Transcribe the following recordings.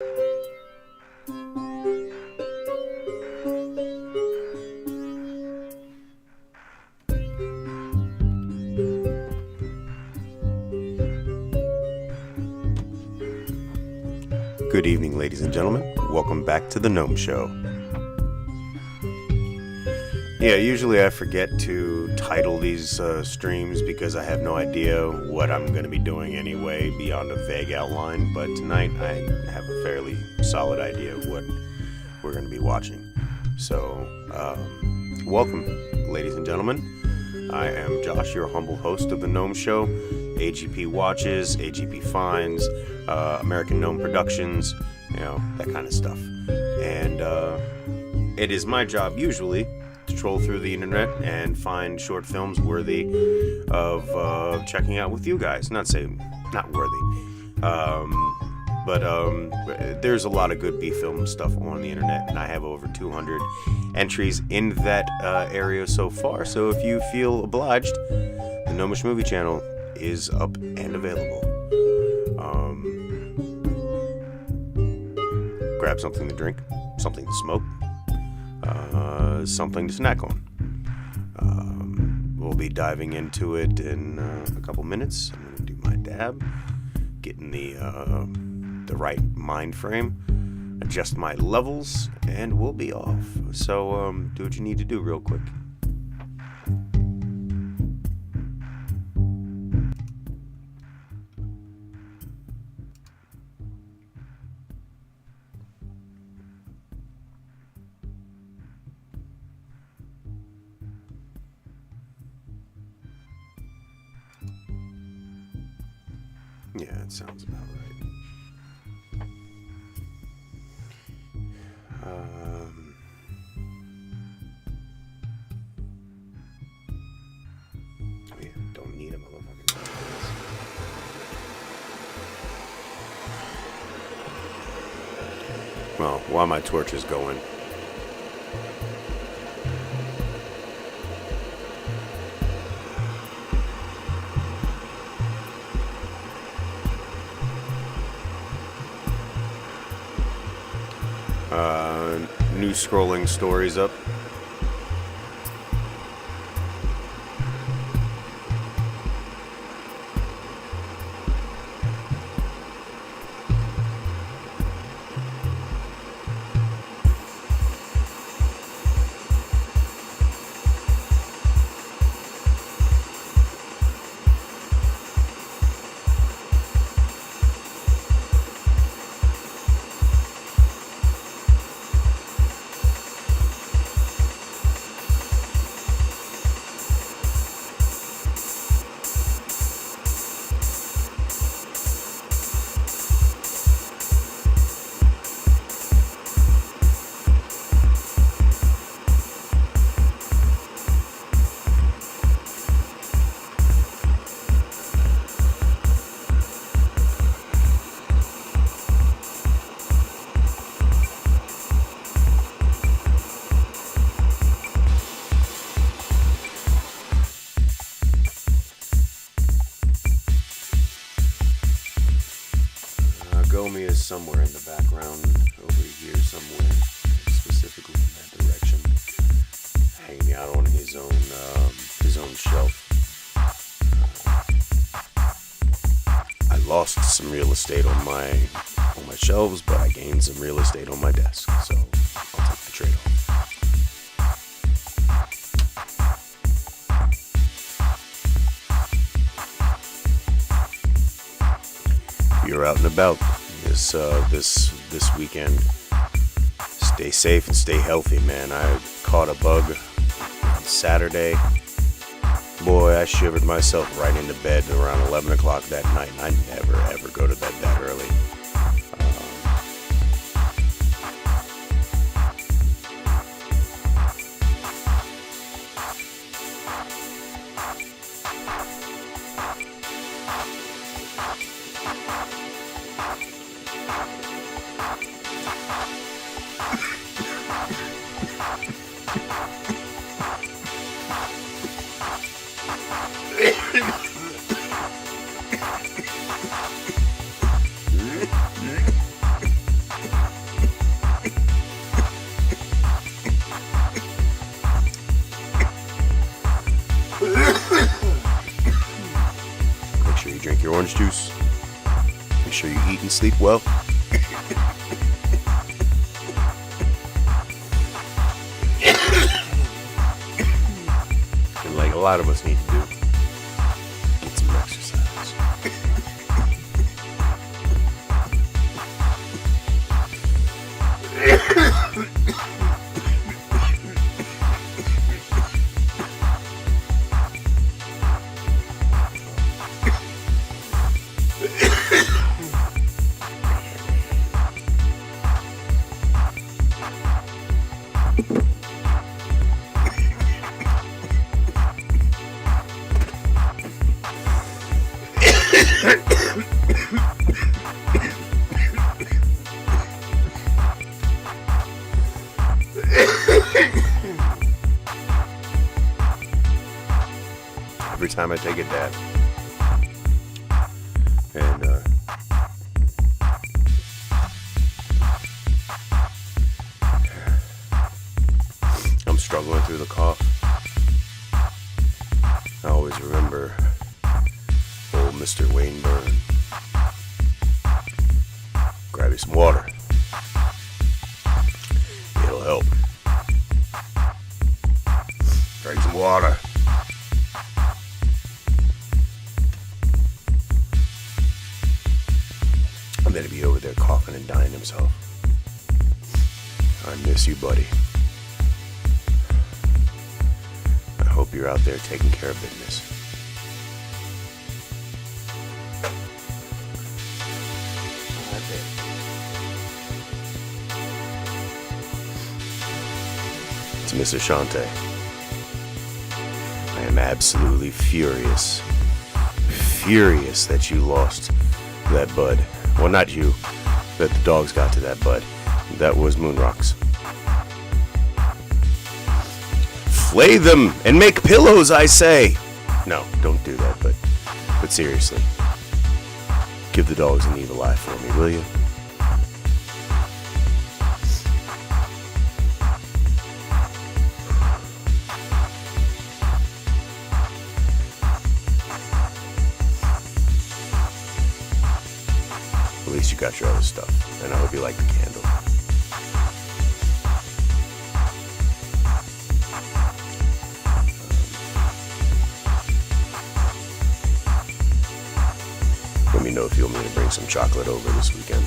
Good evening, ladies and gentlemen. Welcome back to the Gnome Show. Yeah, usually I forget to title these streams because I have no idea what I'm going to be doing anyway beyond a vague outline, but tonight I have a fairly solid idea of what we're going to be watching. So, welcome, ladies and gentlemen. I am Josh, your humble host of the Gnome Show. AGP Watches, AGP Finds, American Gnome Productions, that kind of stuff. And it is my job usually to troll through the internet and find short films worthy of checking out with you guys. Not worthy, but there's a lot of good B-film stuff on the internet, and I have over 200 entries in that area so far. So if you feel obliged, the Gnomish Movie Channel is up and available. Grab something to drink, something to smoke, something to snack on. We'll be diving into it in a couple minutes. I'm going to do my dab, get in the right mind frame, adjust my levels, and we'll be off. So do what you need to do real quick. Yeah, that sounds about right. Yeah, don't need a motherfucking. Well, while my torch is going, new scrolling stories up. Gomi is somewhere in the background, over here somewhere, specifically in that direction, hanging out on his own shelf. I lost some real estate on my shelves, but I gained some real estate on my desk, so I'll take the trade-off. You're out and about this weekend, stay safe and stay healthy, man. I caught a bug on Saturday. Boy, I shivered myself right into bed around 11 o'clock that night, and I never ever go to bed that early. orange juice. Make sure you eat and sleep well. And like a lot of us need to do, get some exercise. Every time I take a dab. And I'm struggling through the cough. I always remember old Mr. Wayne Byrne. Grab you some water. It'll help. Drink some water. And then he'd be over there coughing and dying himself. I miss you, buddy. I hope you're out there taking care of business. It's Miss Ashante. I am absolutely furious. Furious that you lost that bud. Well, not you. That the dogs got to that bud. That was Moonrock's. Flay them and make pillows, I say. No, don't do that, but seriously. Give the dogs an evil eye for me, will you? At least you got your other stuff, and I hope you like the candle. Let me know if you want me to bring some chocolate over this weekend.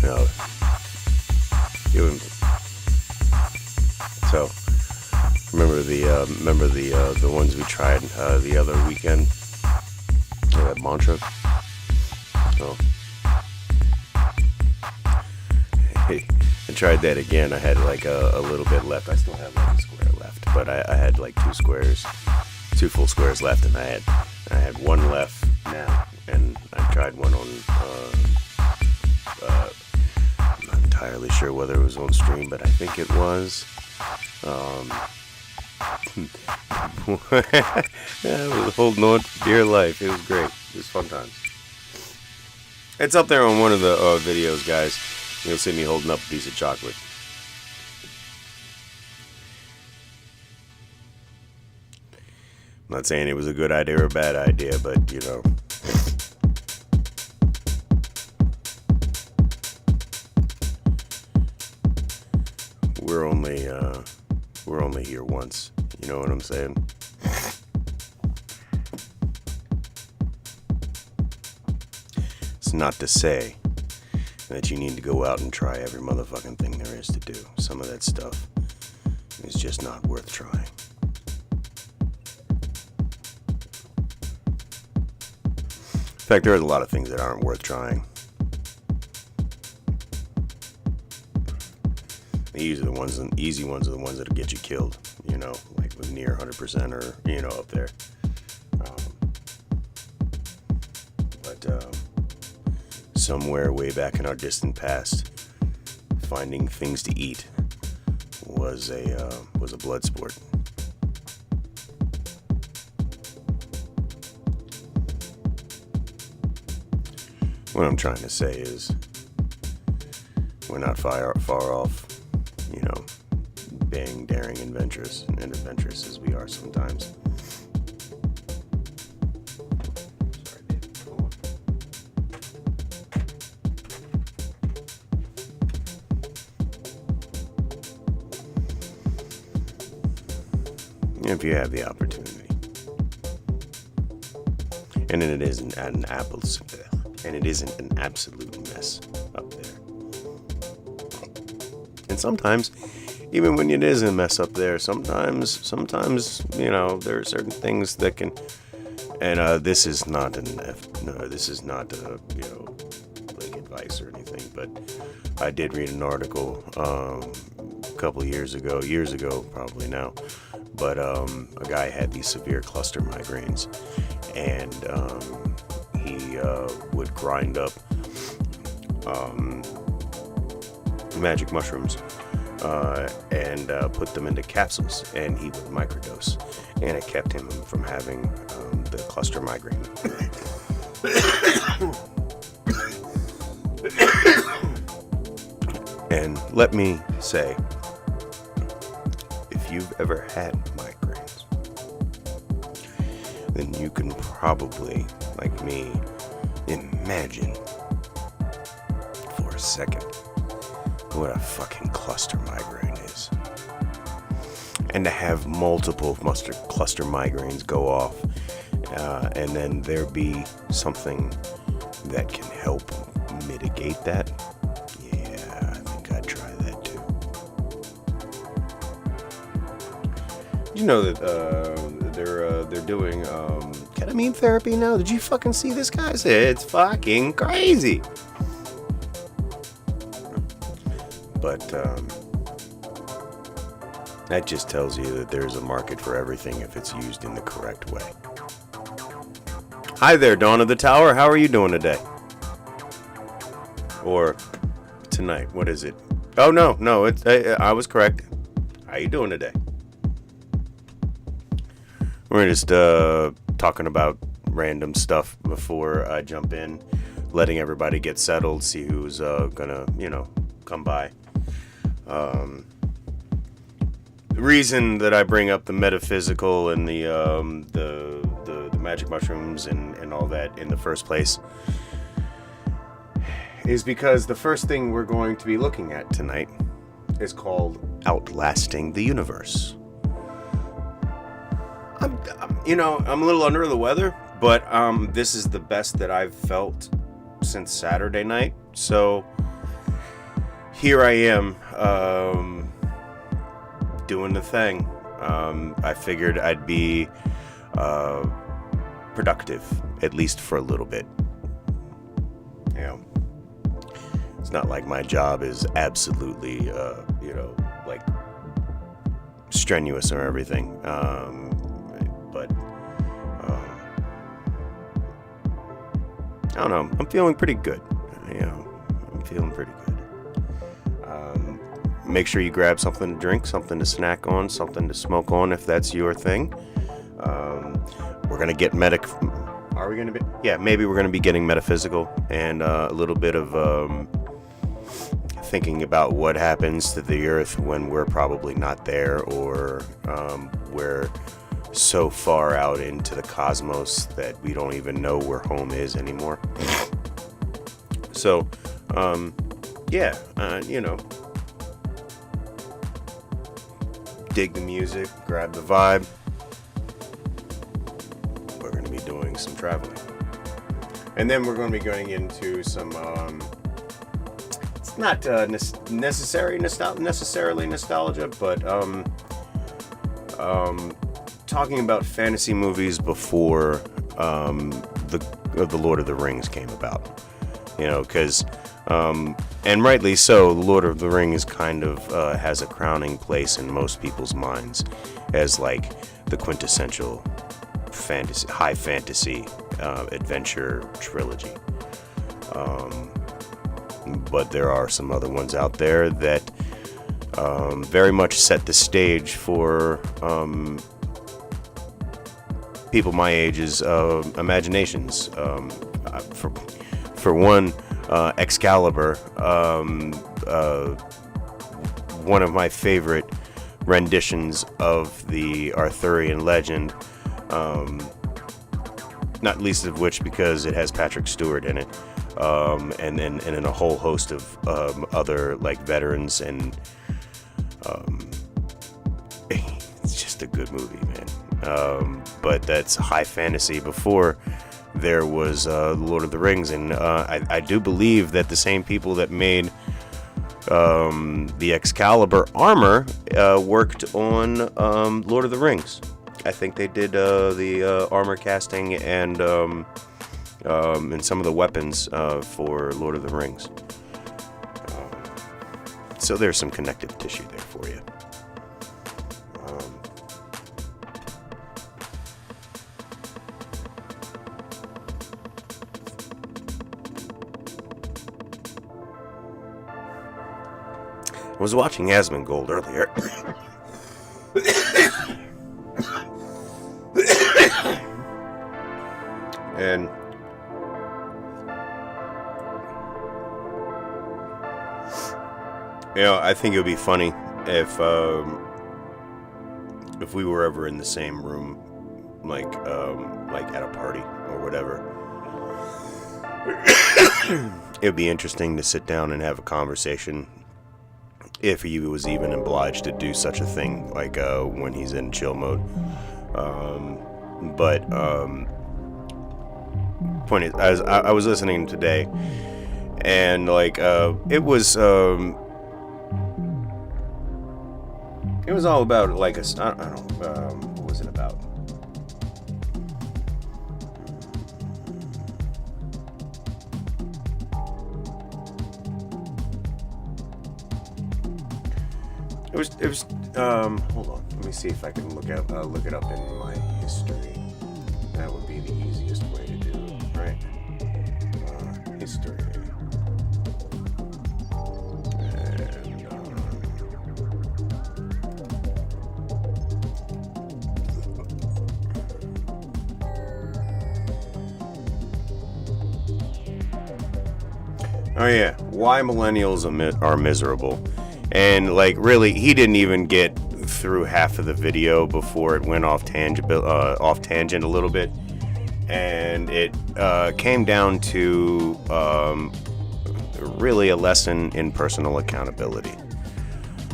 No. So. Remember the ones we tried the other weekend? That mantra. Oh. Hey, I tried that again. I had like a little bit left. I still have like a square left, but I had like two full squares left, and I had one left now, and I tried one on. I'm not entirely sure whether it was on stream, but I think it was. Yeah, I was holding on for dear life. It was great. It was fun times. It's up there on one of the videos, guys. You'll see me holding up a piece of chocolate. I'm not saying it was a good idea or a bad idea, but you know. We're only here once. You know what I'm saying? It's not to say that you need to go out and try every motherfucking thing there is to do. Some of that stuff is just not worth trying. In fact, there are a lot of things that aren't worth trying. The easy ones are the ones that'll get you killed, you know, like with near 100% or, you know, up there. But somewhere way back in our distant past, finding things to eat was a blood sport. What I'm trying to say is, we're not far off, you know, being daring and adventurous as we are sometimes. Sorry, babe. Hold on. If you have the opportunity, and it isn't an absolute mess up there. And sometimes, even when it is a mess up there, sometimes there are certain things that can. And this is not like advice or anything, but I did read an article a couple of years ago probably now. But a guy had these severe cluster migraines, and he would grind up magic mushrooms and put them into capsules, and he would microdose, and it kept him from having the cluster migraine. And let me say, if you've ever had migraines, then you can probably, like me, imagine for a second what a fucking cluster migraine is. And to have multiple cluster migraines go off, and then there be something that can help mitigate that. Yeah, I think I'd try that too. You know that they're doing ketamine therapy now? Did you fucking see this, guys? It's fucking crazy. But that just tells you that there's a market for everything if it's used in the correct way. Hi there, Dawn of the Tower. How are you doing today? Or tonight? What is it? Oh no, I was correct. How you doing today? We're just talking about random stuff before I jump in, letting everybody get settled, see who's gonna, come by. The reason that I bring up the metaphysical and the magic mushrooms and all that in the first place is because the first thing we're going to be looking at tonight is called Outlasting the Universe. I'm a little under the weather, but this is the best that I've felt since Saturday night. So here I am, doing the thing. I figured I'd be productive, at least for a little bit. It's not like my job is absolutely, like strenuous or everything. But I don't know. I'm feeling pretty good. I'm feeling pretty good. Make sure you grab something to drink, something to snack on, something to smoke on if that's your thing. We're gonna get Are we gonna be? Yeah, maybe we're gonna be getting metaphysical and a little bit of thinking about what happens to the Earth when we're probably not there, or we're so far out into the cosmos that we don't even know where home is anymore. So, dig the music, grab the vibe. We're going to be doing some traveling. And then we're going to be going into some, it's not necessarily nostalgia, but talking about fantasy movies before the Lord of the Rings came about. Because, and rightly so, the Lord of the Rings kind of has a crowning place in most people's minds as like the quintessential high fantasy adventure trilogy. But there are some other ones out there that very much set the stage for people my age's imaginations. For one, Excalibur, one of my favorite renditions of the Arthurian legend, not least of which because it has Patrick Stewart in it, and then a whole host of other like veterans, and it's just a good movie, man. But that's high fantasy. Before there was Lord of the Rings, and I do believe that the same people that made the Excalibur armor worked on Lord of the Rings. I think they did the armor casting and some of the weapons for Lord of the Rings. So there's some connective tissue there for you. I was watching Asmongold earlier. And I think it would be funny if we were ever in the same room, like at a party or whatever. It would be interesting to sit down and have a conversation, if he was even obliged to do such a thing, like when he's in chill mode. But point is, I was listening today, and like it was all about like I don't know, what was it about? It was hold on, let me see if I can look it up in my history. That would be the easiest way to do it, right? History. Oh yeah, why millennials are miserable. And like really, he didn't even get through half of the video before it went off tangent a little bit, and it came down to really a lesson in personal accountability.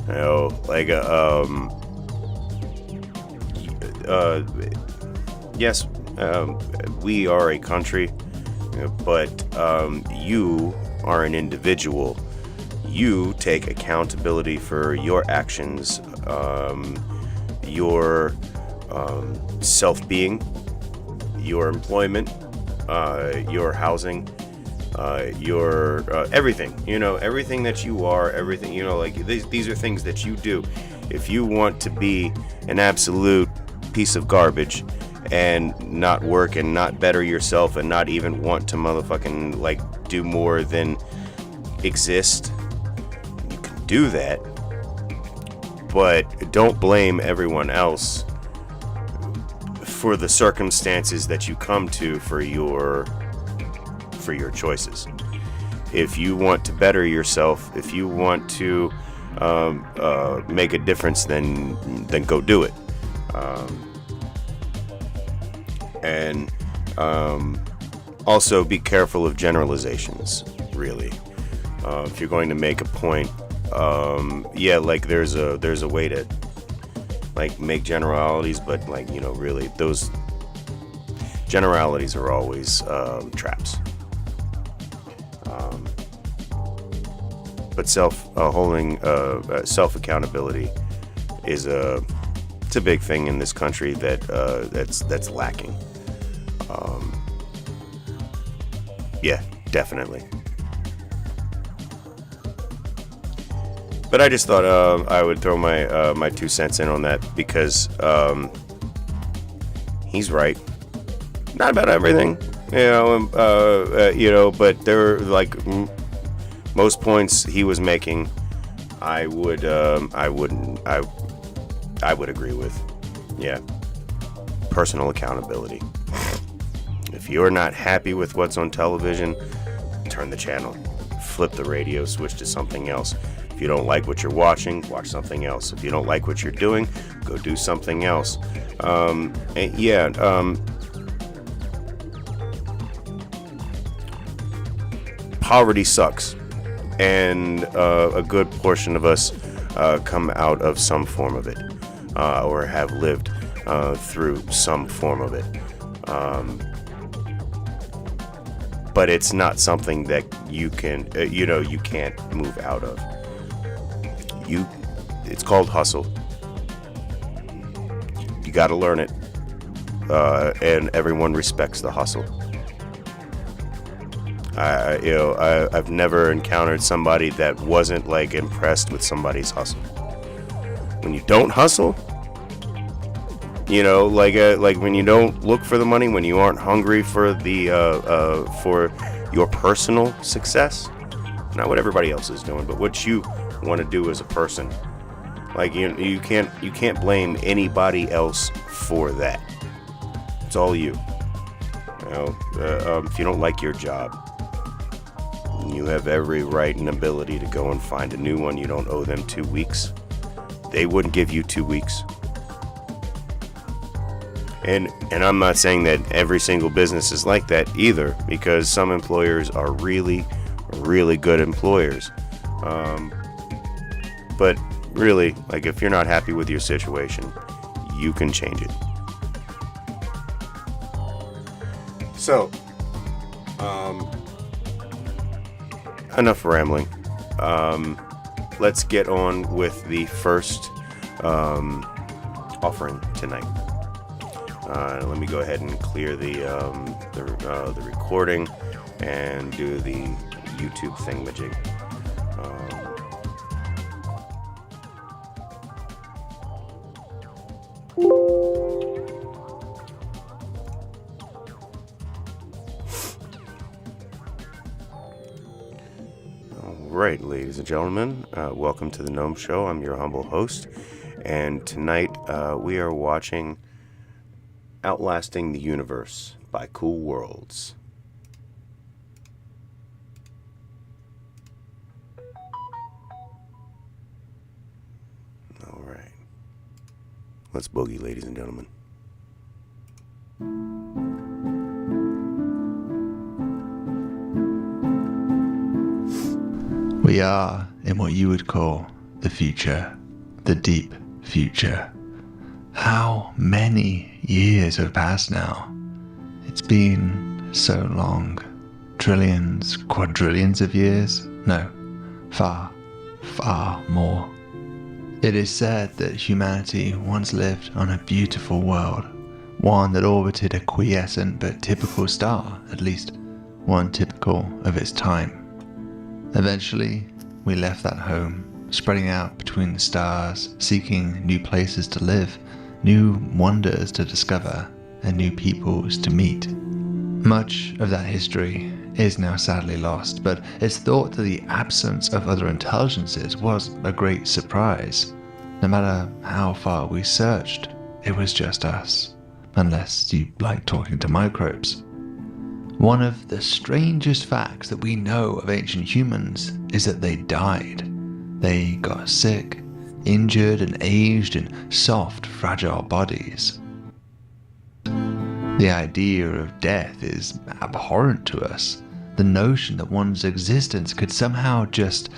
Like yes, we are a country, but you are an individual. You take accountability for your actions, your self-being, your employment, your housing, your everything. Everything that you are, everything. Like these are things that you do. If you want to be an absolute piece of garbage and not work and not better yourself and not even want to motherfucking like do more than exist, do that, but don't blame everyone else for the circumstances that you come to for your choices. If you want to better yourself, if you want to make a difference, then go do it. And also be careful of generalizations, really. If you're going to make a point, like there's a way to like make generalities, but like really those generalities are always traps. But self accountability is it's a big thing in this country that's lacking. Yeah, definitely. But I just thought I would throw my 2 cents in on that because he's right. Not about everything, but there are like most points he was making. I would agree with. Yeah, personal accountability. If you're not happy with what's on television, turn the channel, flip the radio, switch to something else. If you don't like what you're watching, watch something else. If you don't like what you're doing, go do something else. Poverty sucks, and a good portion of us come out of some form of it, or have lived through some form of it. But it's not something that you can, you can't move out of. It's called hustle. You got to learn it, and everyone respects the hustle. I've never encountered somebody that wasn't like impressed with somebody's hustle. When you don't hustle, like when you don't look for the money, when you aren't hungry for for your personal success, not what everybody else is doing, but what you want to do as a person. Like you can't blame anybody else for that. It's all you. If you don't like your job, you have every right and ability to go and find a new one. You don't owe them 2 weeks. They wouldn't give you 2 weeks. And I'm not saying that every single business is like that either, because some employers are really, really good employers. But really, like, if you're not happy with your situation, you can change it. So, enough rambling. Let's get on with the first offering tonight. Let me go ahead and clear the recording and do the YouTube thingamajig. Alright, ladies and gentlemen, welcome to the Gnome Show. I'm your humble host, and tonight we are watching Outlasting the Universe by Cool Worlds. Alright. Let's boogie, ladies and gentlemen. We are in what you would call the future, the deep future. How many years have passed now? It's been so long. Trillions, quadrillions of years? No, far, far more. It is said that humanity once lived on a beautiful world, one that orbited a quiescent but typical star, at least one typical of its time. Eventually, we left that home, spreading out between the stars, seeking new places to live, new wonders to discover, and new peoples to meet. Much of that history is now sadly lost, but it's thought that the absence of other intelligences was a great surprise. No matter how far we searched, it was just us, unless you like talking to microbes. One of the strangest facts that we know of ancient humans is that they died. They got sick, injured and aged in soft, fragile bodies. The idea of death is abhorrent to us. The notion that one's existence could somehow just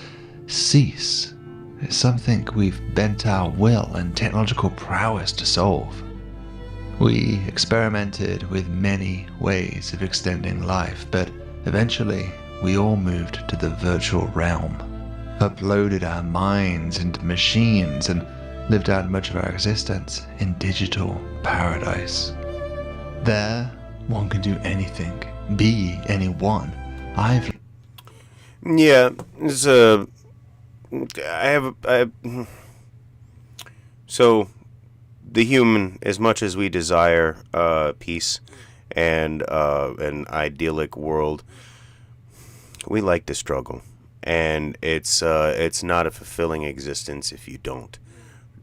cease is something we've bent our will and technological prowess to solve. We experimented with many ways of extending life, but eventually we all moved to the virtual realm, uploaded our minds into machines, and lived out much of our existence in digital paradise. There, one can do anything, be anyone. So, the human, as much as we desire peace and an idyllic world, we like to struggle, and it's not a fulfilling existence if you don't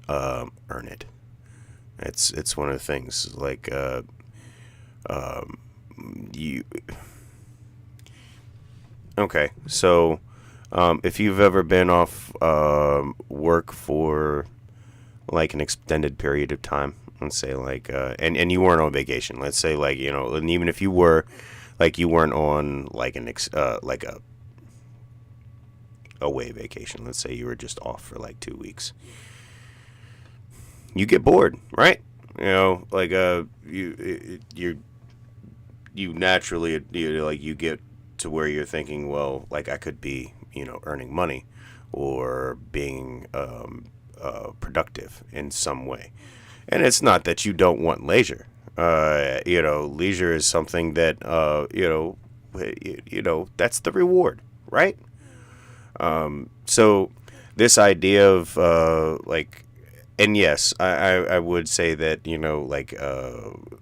earn it. It's one of the things, like you. Okay, so If you've ever been off work for like an extended period of time, let's say like, and you weren't on vacation. Let's say like, and even if you were, like you weren't on like like a away vacation. Let's say you were just off for like 2 weeks. You get bored, right? Like you naturally like you get to where you're thinking, well, like I could be earning money or being productive in some way. And it's not that you don't want leisure. Leisure is something that that's the reward, right? So this idea of like, and yes, I would say that like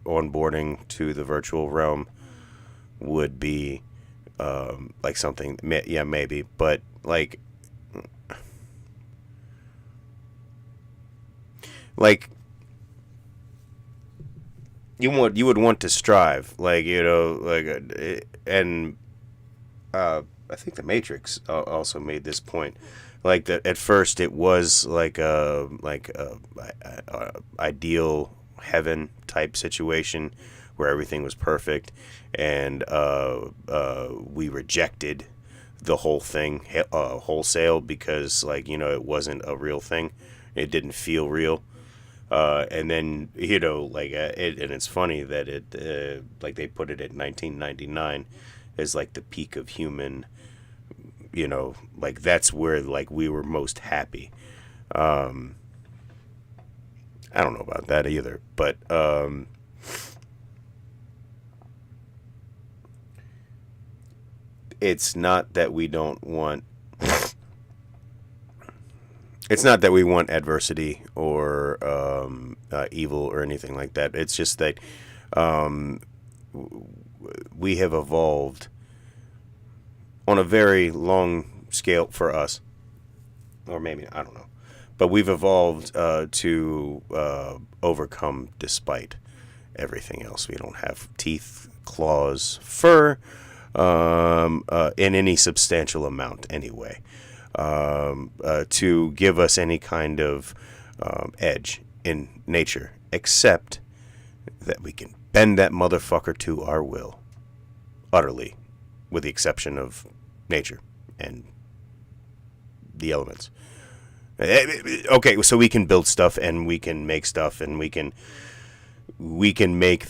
onboarding to the virtual realm would be like something, yeah, maybe, but like you would want to strive, like and I think the Matrix also made this point, like that at first it was like a ideal heaven type situation where everything was perfect, and we rejected the whole thing wholesale because like it wasn't a real thing, it didn't feel real. And then like and it's funny that it like they put it at 1999 as like the peak of human, like that's where like we were most happy. I don't know about that either, but it's not that we don't want it's not that we want adversity or evil or anything like that. It's just that we have evolved on a very long scale for us, or maybe I don't know, but we've evolved to overcome despite everything else. We don't have teeth, claws, fur in any substantial amount anyway. To give us any kind of edge in nature, except that we can bend that motherfucker to our will, utterly, with the exception of nature and the elements. Okay, so we can build stuff and we can make stuff and we can make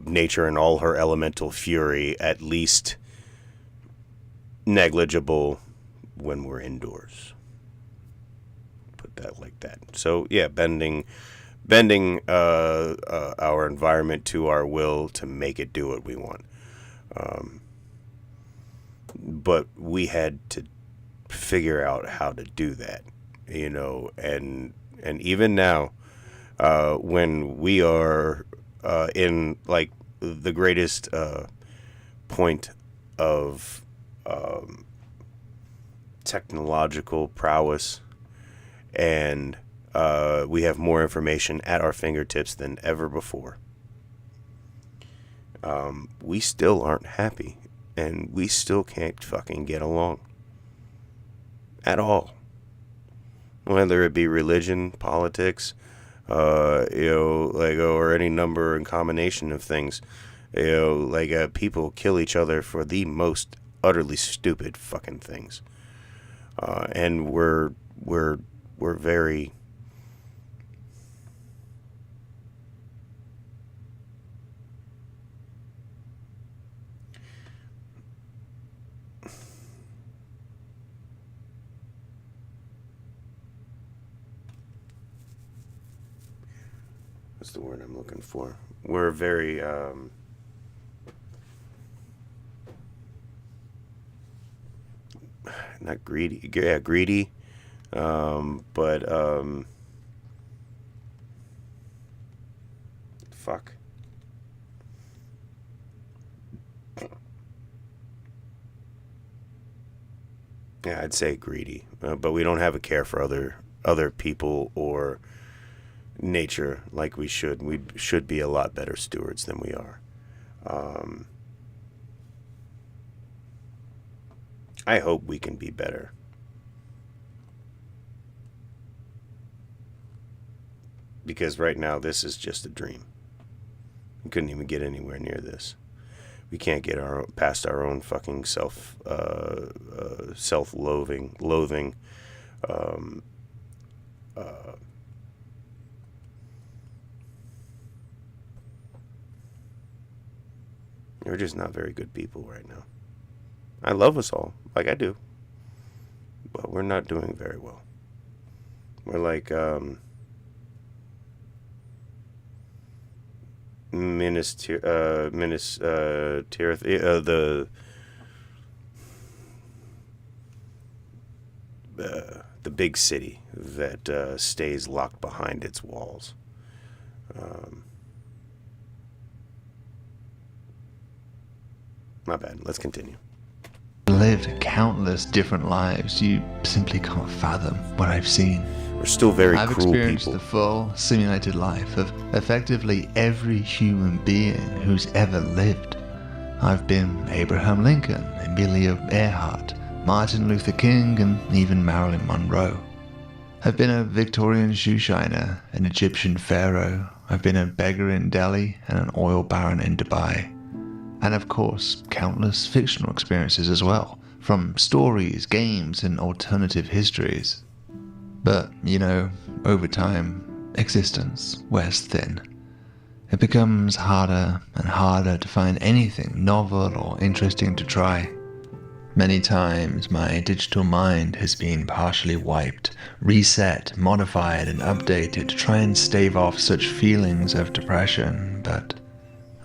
nature and all her elemental fury at least negligible when we're indoors. Put that like that. So yeah, bending our environment to our will to make it do what we want. But we had to figure out how to do that, and even now, when we are in like the greatest point of technological prowess, and we have more information at our fingertips than ever before, we still aren't happy, and we still can't fucking get along at all, whether it be religion, politics, or any number and combination of things. People kill each other for the most utterly stupid fucking things. And we're very what's the word I'm looking for? We're very not greedy. Yeah, greedy. But fuck. Yeah, I'd say greedy. But we don't have a care for other people or nature like we should. We should be a lot better stewards than we are. I hope we can be better. Because right now, this is just a dream. We couldn't even get anywhere near this. We can't get past our own fucking self-loathing. We're just not very good people right now. I love us all, like I do, but we're not doing very well. We're like the big city that stays locked behind its walls. My bad. Let's continue. Lived countless different lives. You simply can't fathom what I've seen. We're still very I've cruel experienced people. the full simulated life of effectively every human being who's ever lived. I've been Abraham Lincoln, Amelia Earhart, Martin Luther King, and even Marilyn Monroe. I've been a Victorian shoeshiner, an Egyptian pharaoh. I've been a beggar in Delhi and an oil baron in Dubai. And of course, countless fictional experiences as well, from stories, games, and alternative histories. But, over time, existence wears thin. It becomes harder and harder to find anything novel or interesting to try. Many times, my digital mind has been partially wiped, reset, modified, and updated to try and stave off such feelings of depression, but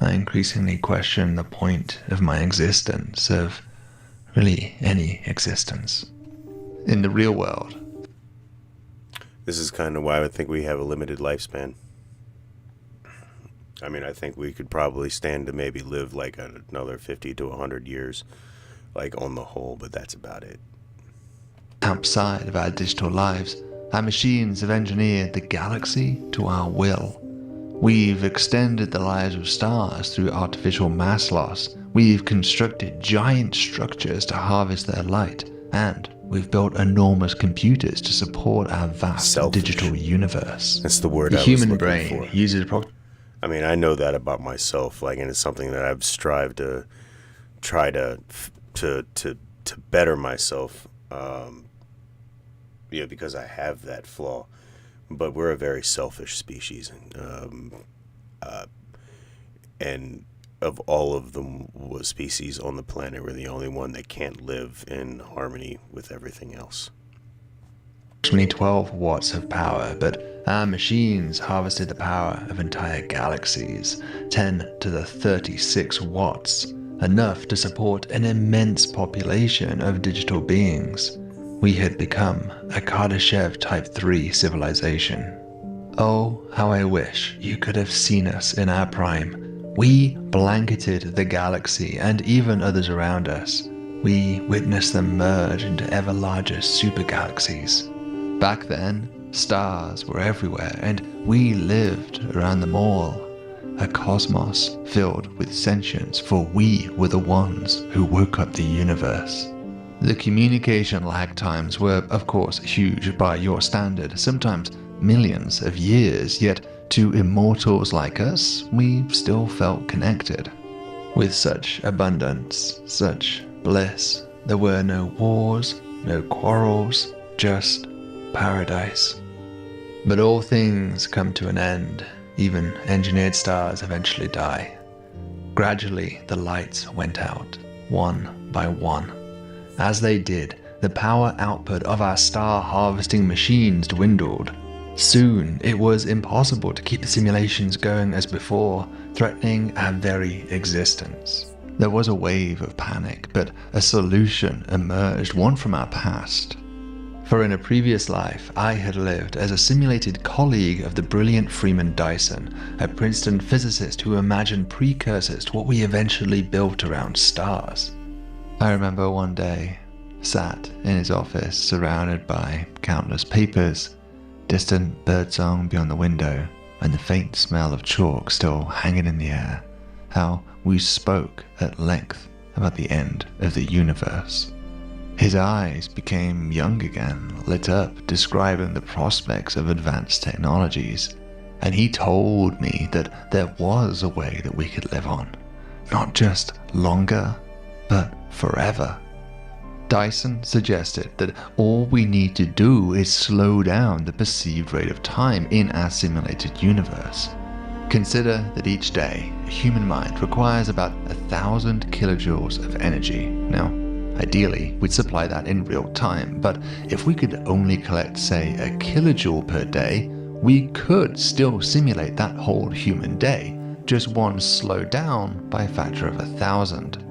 I increasingly question the point of my existence, of really any existence. In the real world. This is kind of why I think we have a limited lifespan. I mean, I think we could probably stand to maybe live like another 50 to 100 years, like on the whole, but that's about it. Outside of our digital lives, our machines have engineered the galaxy to our will. We've extended the lives of stars through artificial mass loss. We've constructed giant structures to harvest their light, and we've built enormous computers to support our vast digital universe. That's the word the I was human looking brain for. uses I mean, I know that about myself, and it's something that I've strived to try to better myself, because I have that flaw. But we're a very selfish species, and of all of the species on the planet, we're the only one that can't live in harmony with everything else. 12 watts of power, but our machines harvested the power of entire galaxies, 10 to the 36 watts, enough to support an immense population of digital beings. We had become a Kardashev Type 3 civilization. Oh, how I wish you could have seen us in our prime. We blanketed the galaxy and even others around us. We witnessed them merge into ever larger supergalaxies. Back then, stars were everywhere, and we lived around them all. A cosmos filled with sentience, for we were the ones who woke up the universe. The communication lag times were, of course, huge by your standard, sometimes millions of years, yet to immortals like us, we still felt connected. With such abundance, such bliss, there were no wars, no quarrels, just paradise. But all things come to an end. Even engineered stars eventually die. Gradually, the lights went out, one by one. As they did, the power output of our star harvesting machines dwindled. Soon, it was impossible to keep the simulations going as before, threatening our very existence. There was a wave of panic, but a solution emerged, one from our past. For in a previous life, I had lived as a simulated colleague of the brilliant Freeman Dyson, a Princeton physicist who imagined precursors to what we eventually built around stars. I remember one day, sat in his office surrounded by countless papers, distant birdsong beyond the window, and the faint smell of chalk still hanging in the air, how we spoke at length about the end of the universe. His eyes became young again, lit up, describing the prospects of advanced technologies. And he told me that there was a way that we could live on. Not just longer, but forever. Dyson suggested that all we need to do is slow down the perceived rate of time in our simulated universe. Consider that each day, a human mind requires about 1,000 kilojoules of energy. Now, ideally, we'd supply that in real time, but if we could only collect, say, a kilojoule per day, we could still simulate that whole human day, just one slowed down by a factor of 1,000.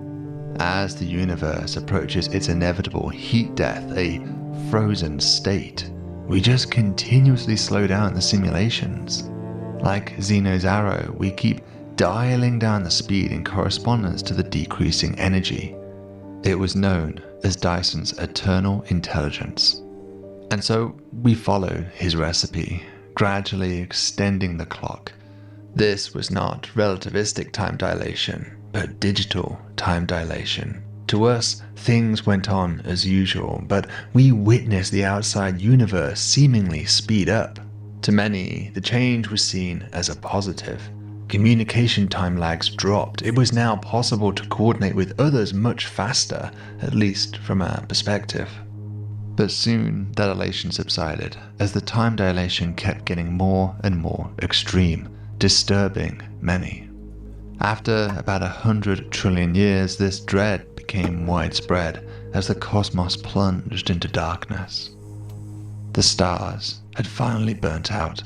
As the universe approaches its inevitable heat death, a frozen state, we just continuously slow down the simulations. Like Zeno's arrow, we keep dialing down the speed in correspondence to the decreasing energy. It was known as Dyson's eternal intelligence. And so we followed his recipe, gradually extending the clock. This was not relativistic time dilation, but digital time dilation. To us, things went on as usual, but we witnessed the outside universe seemingly speed up. To many, the change was seen as a positive. Communication time lags dropped. It was now possible to coordinate with others much faster, at least from our perspective. But soon that elation subsided as the time dilation kept getting more and more extreme, disturbing many. After about 100 trillion years, this dread became widespread as the cosmos plunged into darkness. The stars had finally burnt out.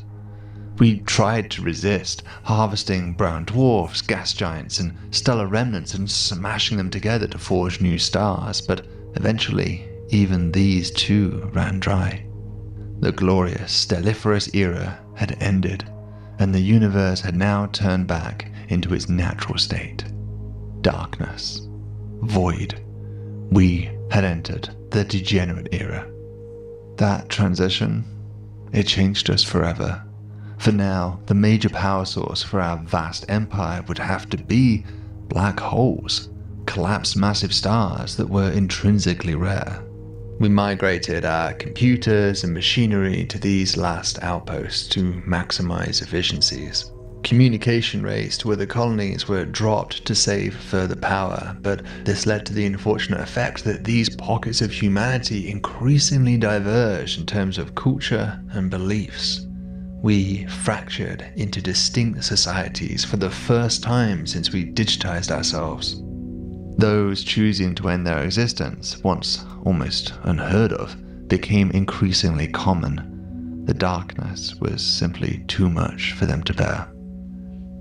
We tried to resist, harvesting brown dwarfs, gas giants, and stellar remnants and smashing them together to forge new stars, but eventually even these too ran dry. The glorious stelliferous era had ended, and the universe had now turned back into its natural state. Darkness. Void. We had entered the degenerate era. That transition, it changed us forever. For now, the major power source for our vast empire would have to be black holes, collapsed massive stars that were intrinsically rare. We migrated our computers and machinery to these last outposts to maximize efficiencies. Communication rates to other colonies were dropped to save further power, but this led to the unfortunate effect that these pockets of humanity increasingly diverged in terms of culture and beliefs. We fractured into distinct societies for the first time since we digitized ourselves. Those choosing to end their existence, once almost unheard of, became increasingly common. The darkness was simply too much for them to bear.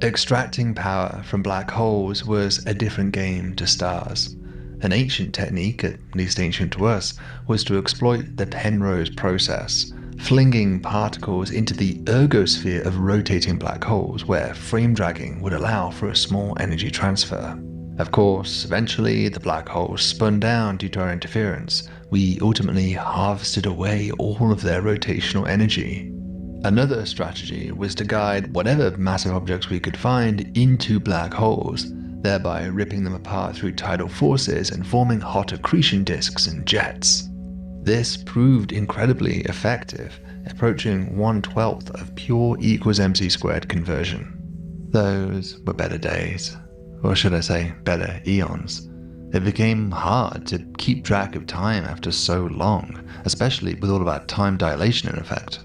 Extracting power from black holes was a different game to stars. An ancient technique, at least ancient to us, was to exploit the Penrose process, flinging particles into the ergosphere of rotating black holes where frame dragging would allow for a small energy transfer. Of course, eventually the black holes spun down due to our interference. We ultimately harvested away all of their rotational energy. Another strategy was to guide whatever massive objects we could find into black holes, thereby ripping them apart through tidal forces and forming hot accretion disks and jets. This proved incredibly effective, approaching 1/12 of pure equals mc squared conversion. Those were better days, or should I say better eons. It became hard to keep track of time after so long, especially with all of our time dilation in effect.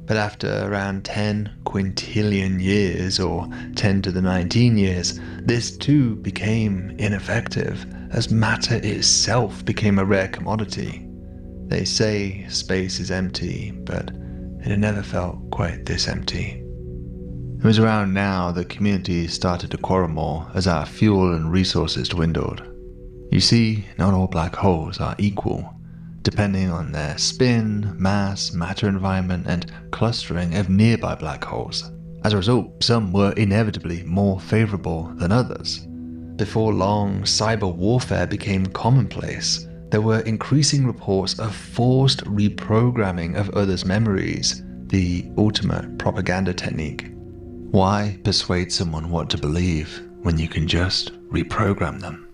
But after around 10 quintillion years, or 10 to the 19 years, this too became ineffective, as matter itself became a rare commodity. They say space is empty, but it had never felt quite this empty. It was around now that communities started to quarrel more as our fuel and resources dwindled. You see, not all black holes are equal, depending on their spin, mass, matter environment, and clustering of nearby black holes. As a result, some were inevitably more favorable than others. Before long, cyber warfare became commonplace. There were increasing reports of forced reprogramming of others' memories, the ultimate propaganda technique. Why persuade someone what to believe when you can just reprogram them?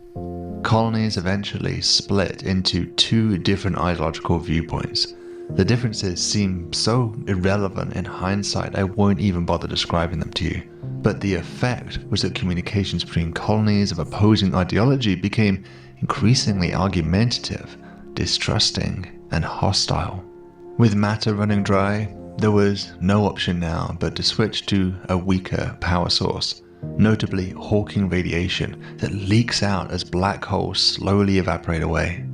colonies eventually split into two different ideological viewpoints. The differences seem so irrelevant in hindsight, I won't even bother describing them to you. But the effect was that communications between colonies of opposing ideology became increasingly argumentative, distrusting, and hostile. With matter running dry, there was no option now but to switch to a weaker power source, notably Hawking radiation that leaks out as black holes slowly evaporate away.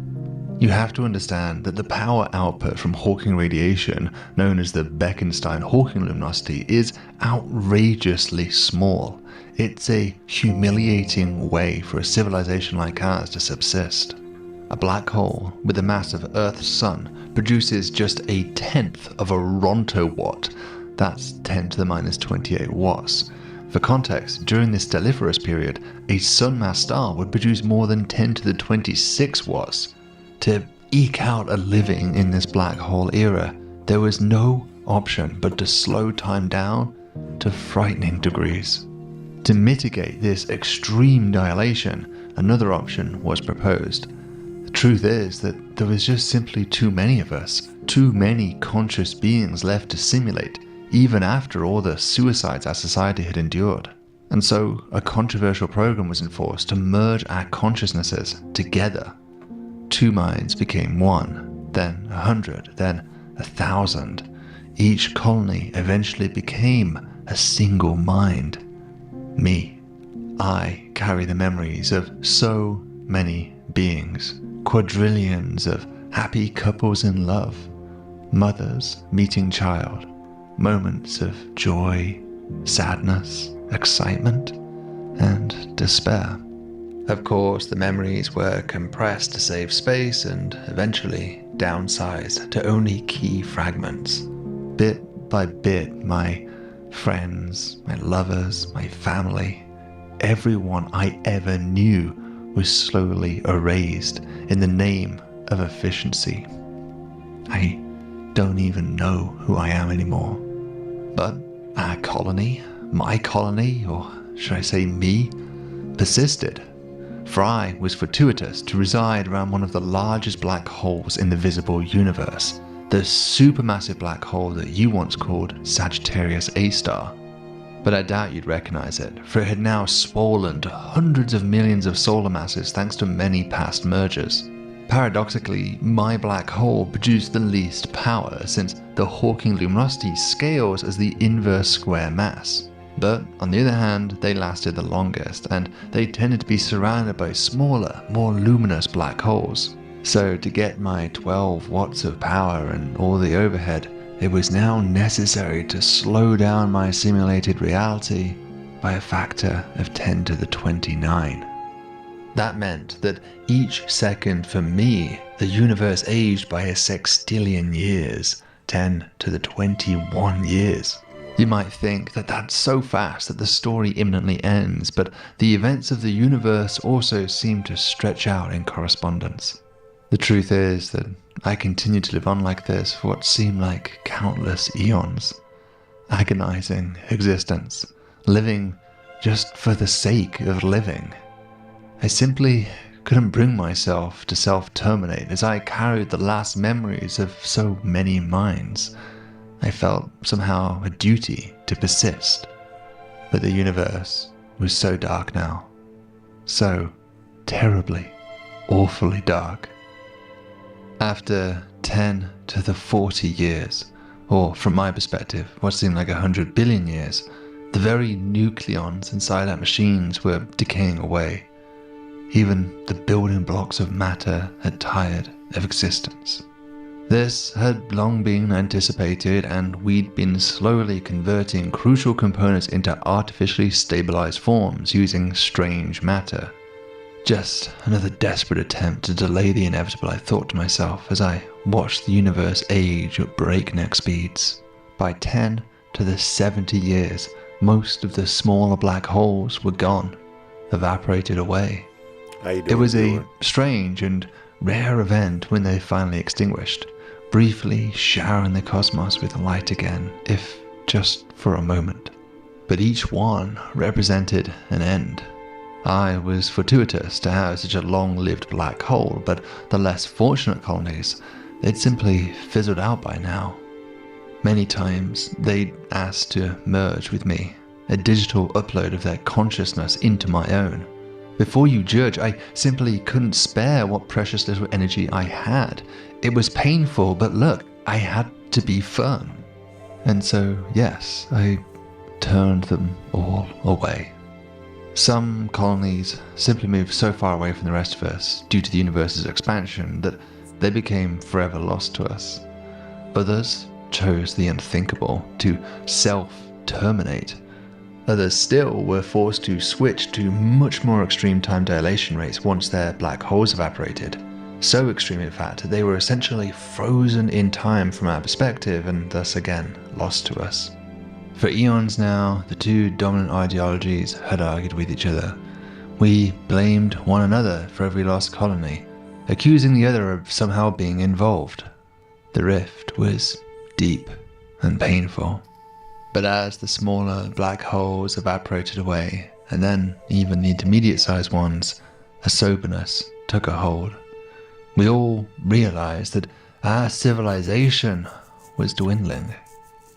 You have to understand that the power output from Hawking radiation, known as the Bekenstein-Hawking luminosity, is outrageously small. It's a humiliating way for a civilization like ours to subsist. A black hole with the mass of Earth's sun produces just a tenth of a rontowatt. That's 10 to the minus 28 watts. For context, during this stelliferous period, a sun-mass star would produce more than 10 to the 26 watts. To eke out a living in this black hole era, there was no option but to slow time down to frightening degrees. To mitigate this extreme dilation, another option was proposed. The truth is that there was just simply too many of us, too many conscious beings left to simulate, even after all the suicides our society had endured. And so a controversial program was enforced to merge our consciousnesses together. Two minds became one, then 100, then 1,000. Each colony eventually became a single mind. Me. I carry the memories of so many beings, quadrillions of happy couples in love, mothers meeting child, moments of joy, sadness, excitement, and despair. Of course, the memories were compressed to save space and eventually downsized to only key fragments. Bit by bit, my friends, my lovers, my family, everyone I ever knew was slowly erased in the name of efficiency. I don't even know who I am anymore. But our colony, my colony, or should I say me, persisted. For I was fortuitous to reside around one of the largest black holes in the visible universe, the supermassive black hole that you once called Sagittarius A star. But I doubt you'd recognize it, for it had now swollen to hundreds of millions of solar masses thanks to many past mergers. Paradoxically, my black hole produced the least power, since the Hawking luminosity scales as the inverse square mass. But on the other hand, they lasted the longest, and they tended to be surrounded by smaller, more luminous black holes. So to get my 12 watts of power and all the overhead, it was now necessary to slow down my simulated reality by a factor of 10 to the 29. That meant that each second for me, the universe aged by a sextillion years, 10 to the 21 years. You might think that that's so fast that the story imminently ends, but the events of the universe also seem to stretch out in correspondence. The truth is that I continued to live on like this for what seemed like countless eons. Agonizing existence, living just for the sake of living. I simply couldn't bring myself to self-terminate as I carried the last memories of so many minds. I felt somehow a duty to persist. But the universe was so dark now. So terribly, awfully dark. After 10 to the 40 years, or from my perspective, what seemed like 100 billion years, the very nucleons inside our machines were decaying away. Even the building blocks of matter had tired of existence. This had long been anticipated, and we'd been slowly converting crucial components into artificially stabilized forms using strange matter. Just another desperate attempt to delay the inevitable, I thought to myself as I watched the universe age at breakneck speeds. By 10 to the 70 years, most of the smaller black holes were gone, evaporated away. It was a strange and rare event when they finally extinguished, briefly showering the cosmos with light again, if just for a moment. But each one represented an end, I was fortuitous to have such a long-lived black hole, but the less fortunate colonies, they'd simply fizzled out by now. Many times, they'd asked to merge with me, a digital upload of their consciousness into my own. Before you judge, I simply couldn't spare what precious little energy I had. It was painful, but look, I had to be firm. And so, yes, I turned them all away. Some colonies simply moved so far away from the rest of us due to the universe's expansion that they became forever lost to us. Others chose the unthinkable, to self-terminate. Others still were forced to switch to much more extreme time dilation rates once their black holes evaporated. So extreme, in fact, that they were essentially frozen in time from our perspective and thus again lost to us. For eons now, the two dominant ideologies had argued with each other. We blamed one another for every lost colony, accusing the other of somehow being involved. The rift was deep and painful. But as the smaller black holes evaporated away, and then even the intermediate-sized ones, a soberness took a hold. We all realized that our civilization was dwindling.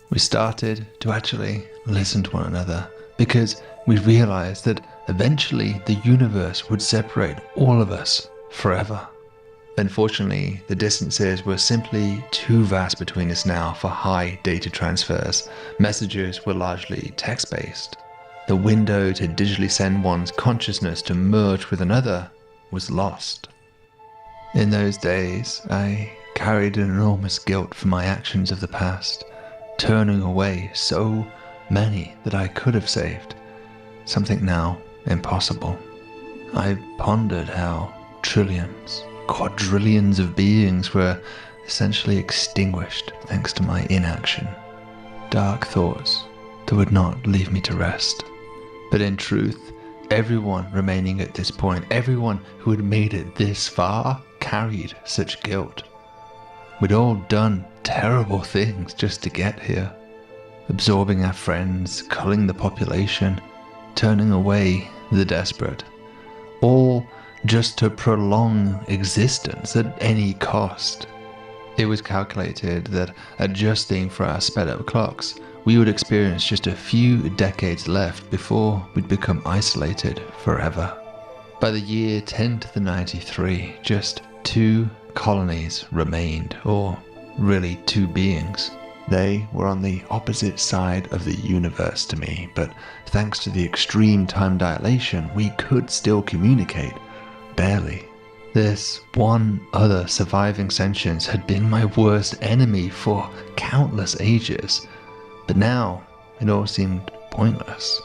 We started to actually listen to one another because we realized that eventually the universe would separate all of us forever. Unfortunately, the distances were simply too vast between us now for high data transfers. Messages were largely text-based. The window to digitally send one's consciousness to merge with another was lost. In those days, I carried an enormous guilt for my actions of the past, turning away so many that I could have saved, something now impossible. I pondered how trillions, quadrillions of beings were essentially extinguished thanks to my inaction. Dark thoughts that would not leave me to rest. But in truth, everyone remaining at this point, everyone who had made it this far, carried such guilt. We'd all done terrible things just to get here. Absorbing our friends, culling the population, turning away the desperate. All just to prolong existence at any cost. It was calculated that, adjusting for our sped-up clocks, we would experience just a few decades left before we'd become isolated forever. By the year 10 to the 93, just 2 colonies remained, or really 2 beings. They were on the opposite side of the universe to me, but thanks to the extreme time dilation, we could still communicate. Barely. This one other surviving sentience had been my worst enemy for countless ages, but now it all seemed pointless.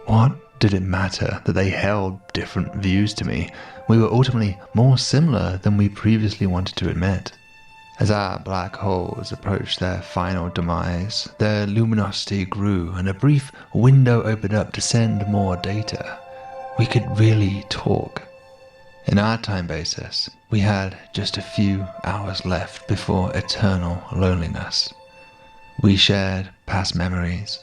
What did it matter that they held different views to me? We were ultimately more similar than we previously wanted to admit. As our black holes approached their final demise, their luminosity grew and a brief window opened up to send more data. We could really talk. In our time basis, we had just a few hours left before eternal loneliness. We shared past memories,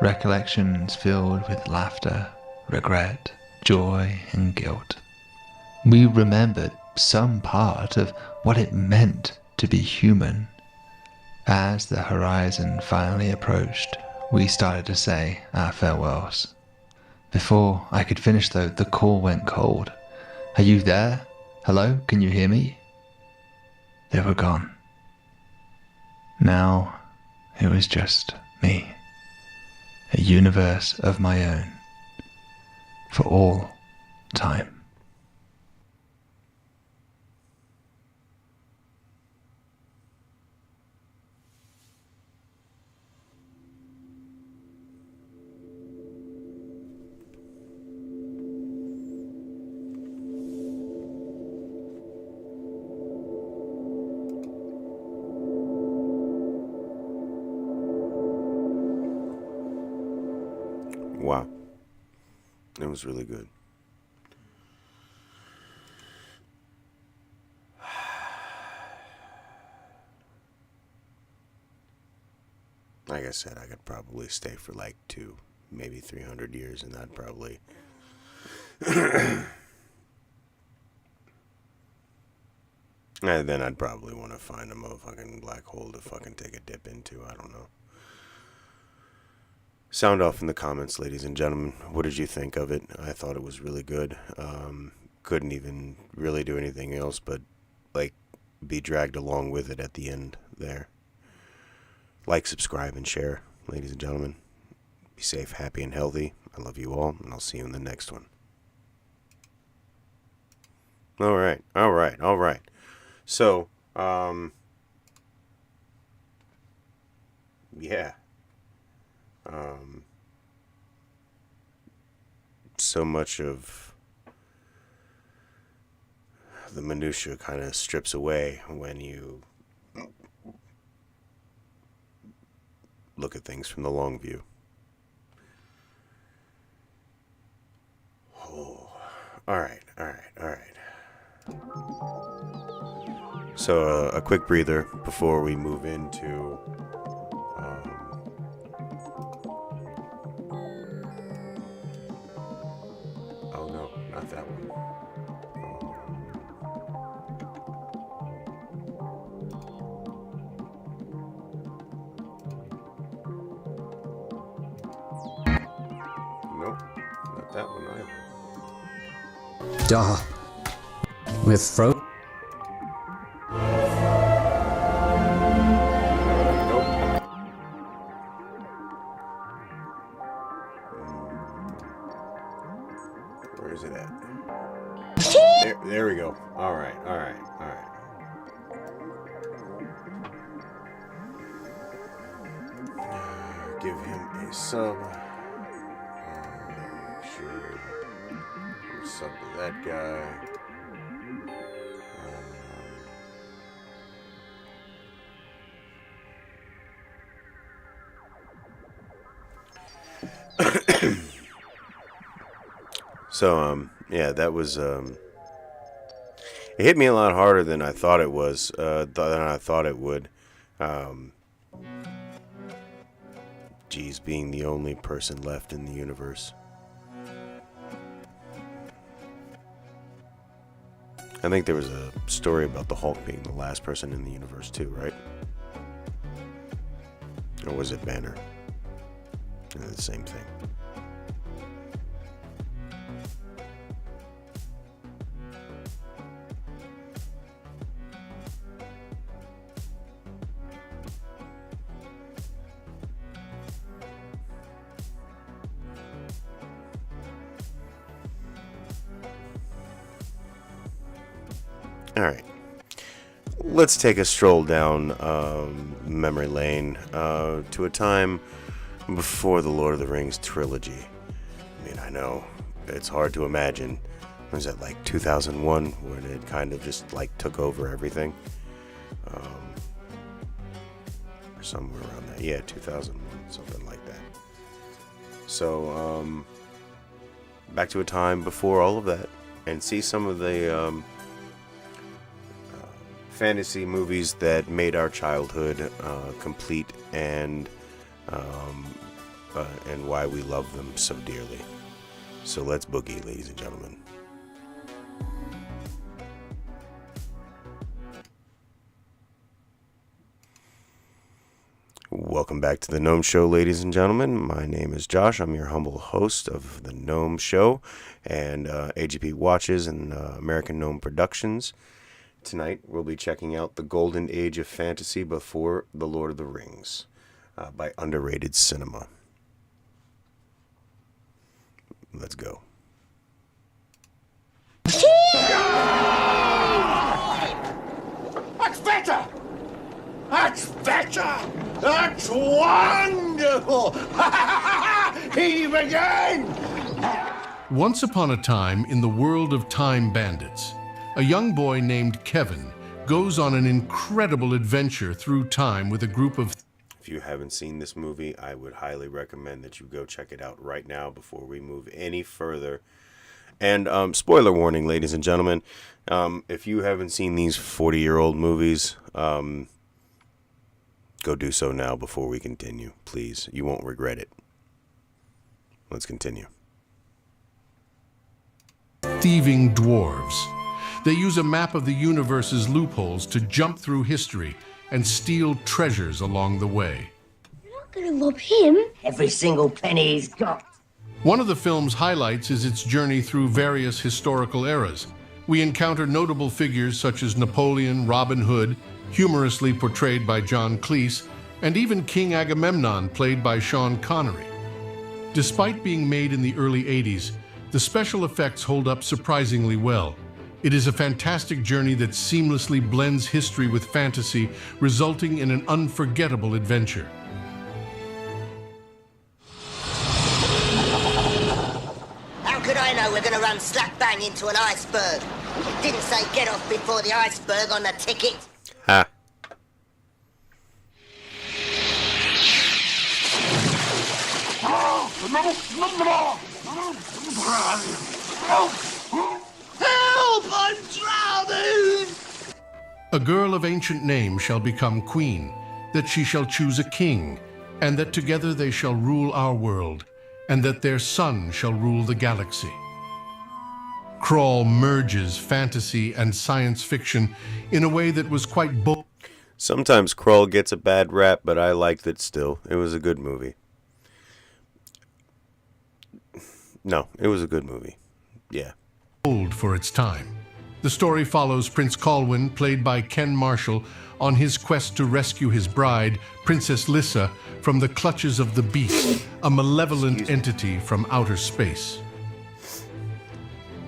recollections filled with laughter, regret, joy, and guilt. We remembered some part of what it meant to be human. As the horizon finally approached, we started to say our farewells. Before I could finish though, the call went cold. Are you there? Hello? Can you hear me? They were gone. Now it was just me. A universe of my own. For all time. Wow. It was really good. Like I said, I could probably stay for like 2, maybe 300 years, and that'd probably And then I'd probably want to find a motherfucking black hole to fucking take a dip into. I don't know. Sound off in the comments, ladies and gentlemen. What did you think of it? I thought it was really good. Couldn't even really do anything else but, like, be dragged along with it at the end there. Like, subscribe, and share, ladies and gentlemen. Be safe, happy, and healthy. I love you all, and I'll see you in the next one. All right. So, yeah. So much of the minutia kind of strips away when you look at things from the long view. Oh, all right. So a quick breather before we move into oh no, not that one. Nope, not that one either. Duh. With throat? Where is it at? There we go. All right. Give him a sub. Make sure we sub to that guy. So, yeah, that was, it hit me a lot harder than I thought it was, than I thought it would. Geez, being the only person left in the universe. I think there was a story about the Hulk being the last person in the universe too, right? Or was it Banner? The same thing. All right, let's take a stroll down memory lane to a time before the Lord of the Rings trilogy. I mean, I know it's hard to imagine. Was that like 2001 when it kind of just like took over everything? Or somewhere around that. Yeah, 2001, something like that. So, back to a time before all of that and see some of the fantasy movies that made our childhood complete and why we love them so dearly. So let's boogie, ladies and gentlemen. Welcome back to the Gnome Show, ladies and gentlemen. My name is Josh. I'm your humble host of the Gnome Show and AGP Watches and American Gnome Productions. Tonight, we'll be checking out The Golden Age of Fantasy Before the Lord of the Rings by Underrated Cinema. Let's go. That's better! That's better! That's wonderful! Heave again! Once upon a time in the world of time bandits, a young boy named Kevin goes on an incredible adventure through time with a group of... If you haven't seen this movie, I would highly recommend that you go check it out right now before we move any further. And spoiler warning, ladies and gentlemen, if you haven't seen these 40-year-old movies, go do so now before we continue. Please, you won't regret it. Let's continue. thieving dwarves. They use a map of the universe's loopholes to jump through history and steal treasures along the way. You're not going to rob him. Every single penny he's got. One of the film's highlights is its journey through various historical eras. We encounter notable figures such as Napoleon, Robin Hood, humorously portrayed by John Cleese, and even King Agamemnon, played by Sean Connery. Despite being made in the early 80s, the special effects hold up surprisingly well. It is a fantastic journey that seamlessly blends history with fantasy, resulting in an unforgettable adventure. How could I know we're going to run slap bang into an iceberg? It didn't say get off before the iceberg on the ticket. Ha. Help! I'm drowning! A girl of ancient name shall become queen, that she shall choose a king, and that together they shall rule our world, and that their son shall rule the galaxy. Crawl merges fantasy and science fiction in a way that was quite bold. Sometimes Krull gets a bad rap, but I liked it still. It was a good movie. No, it was a good movie. Yeah. Bold for its time. The story follows Prince Colwyn, played by Ken Marshall, on his quest to rescue his bride, Princess Lissa, from the clutches of the Beast, a malevolent entity from outer space.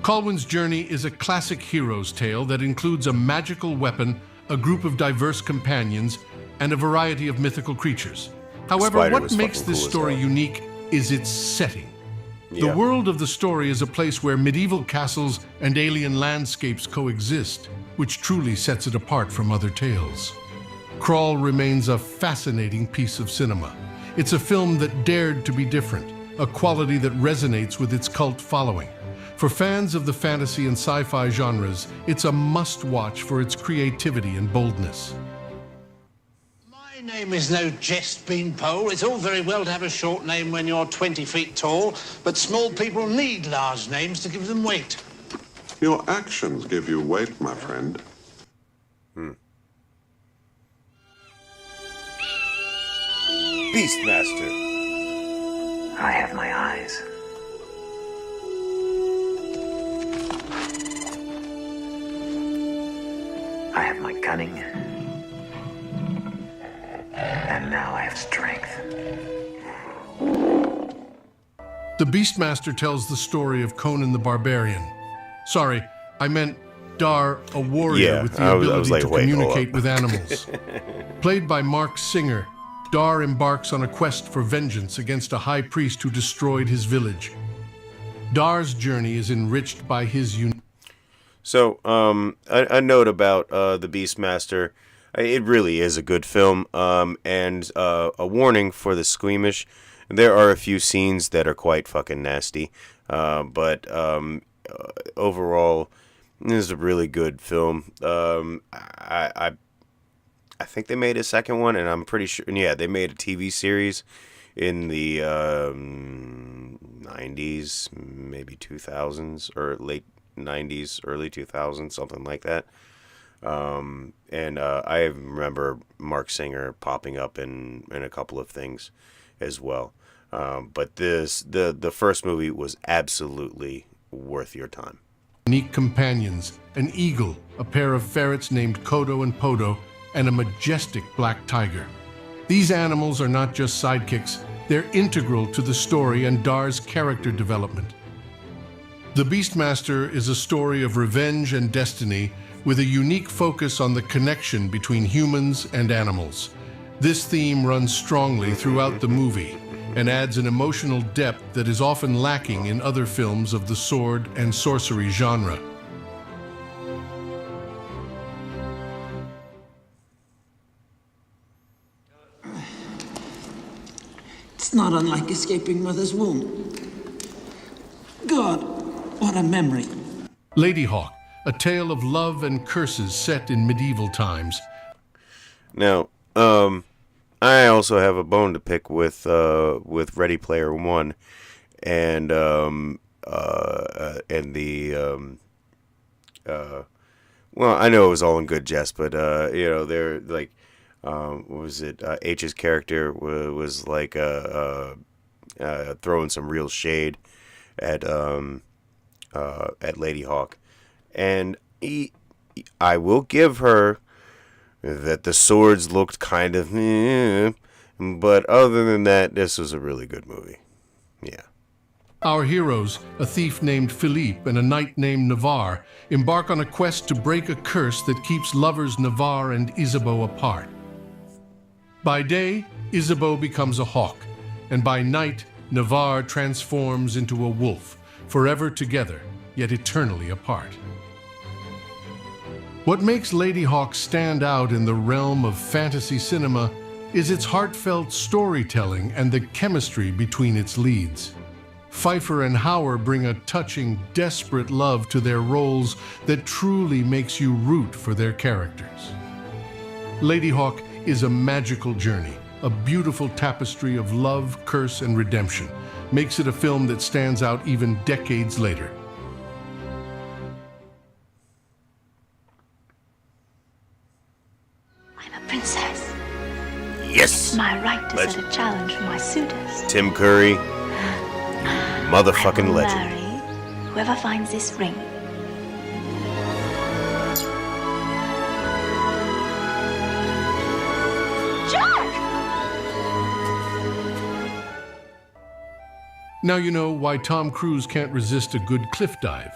Colwyn's journey is a classic hero's tale that includes a magical weapon, a group of diverse companions, and a variety of mythical creatures. However, Spider what was makes fucking this cool as story hell. unique is its setting. Yeah. The world of the story is a place where medieval castles and alien landscapes coexist, which truly sets it apart from other tales. Crawl remains a fascinating piece of cinema. It's a film that dared to be different, a quality that resonates with its cult following. For fans of the fantasy and sci-fi genres, it's a must-watch for its creativity and boldness. My name is no jest beanpole. It's all very well to have a short name when you're 20 feet tall, but small people need large names to give them weight. Your actions give you weight, my friend. Beastmaster. I have my eyes. I have my cunning. And now I have strength. The Beastmaster tells the story of Conan the Barbarian. Sorry, I meant Dar, a warrior Yeah, with the I was ability like, to wait, hold communicate up. with animals. Played by Mark Singer, Dar embarks on a quest for vengeance against a high priest who destroyed his village. Dar's journey is enriched by his unique. So, a note about the Beastmaster. It really is a good film, and a warning for the squeamish. There are a few scenes that are quite fucking nasty, but overall, this is a really good film. I think they made a second one, and I'm pretty sure. Yeah, they made a TV series in the 90s, maybe 2000s, or late 90s, early 2000s, something like that. And I remember Mark Singer popping up in a couple of things as well. But the first movie was absolutely worth your time. Unique companions, an eagle, a pair of ferrets named Kodo and Podo, and a majestic black tiger. These animals are not just sidekicks, they're integral to the story and Dar's character development. The Beastmaster is a story of revenge and destiny with a unique focus on the connection between humans and animals. This theme runs strongly throughout the movie and adds an emotional depth that is often lacking in other films of the sword and sorcery genre. It's not unlike escaping mother's womb. God, what a memory. Ladyhawke, a tale of love and curses set in medieval times. Now, I also have a bone to pick with Ready Player One, and well, I know it was all in good jest, but they're like, what was it? H's character was like throwing some real shade at Lady Hawk, and I will give her that the swords looked kind of, but other than that, this was a really good movie. Yeah. Our heroes, a thief named Philippe and a knight named Navarre, embark on a quest to break a curse that keeps lovers Navarre and Isabeau apart. By day, Isabeau becomes a hawk, and by night, Navarre transforms into a wolf, forever together, yet eternally apart. What makes Lady Hawk stand out in the realm of fantasy cinema is its heartfelt storytelling and the chemistry between its leads. Pfeiffer and Hauer bring a touching, desperate love to their roles that truly makes you root for their characters. Lady Hawk is a magical journey, a beautiful tapestry of love, curse, and redemption. Makes it a film that stands out even decades later. I'm a princess. Yes. It's my right to set a challenge for my suitors. Tim Curry. Motherfucking legend. Marry whoever finds this ring. Jack! Now you know why Tom Cruise can't resist a good cliff dive.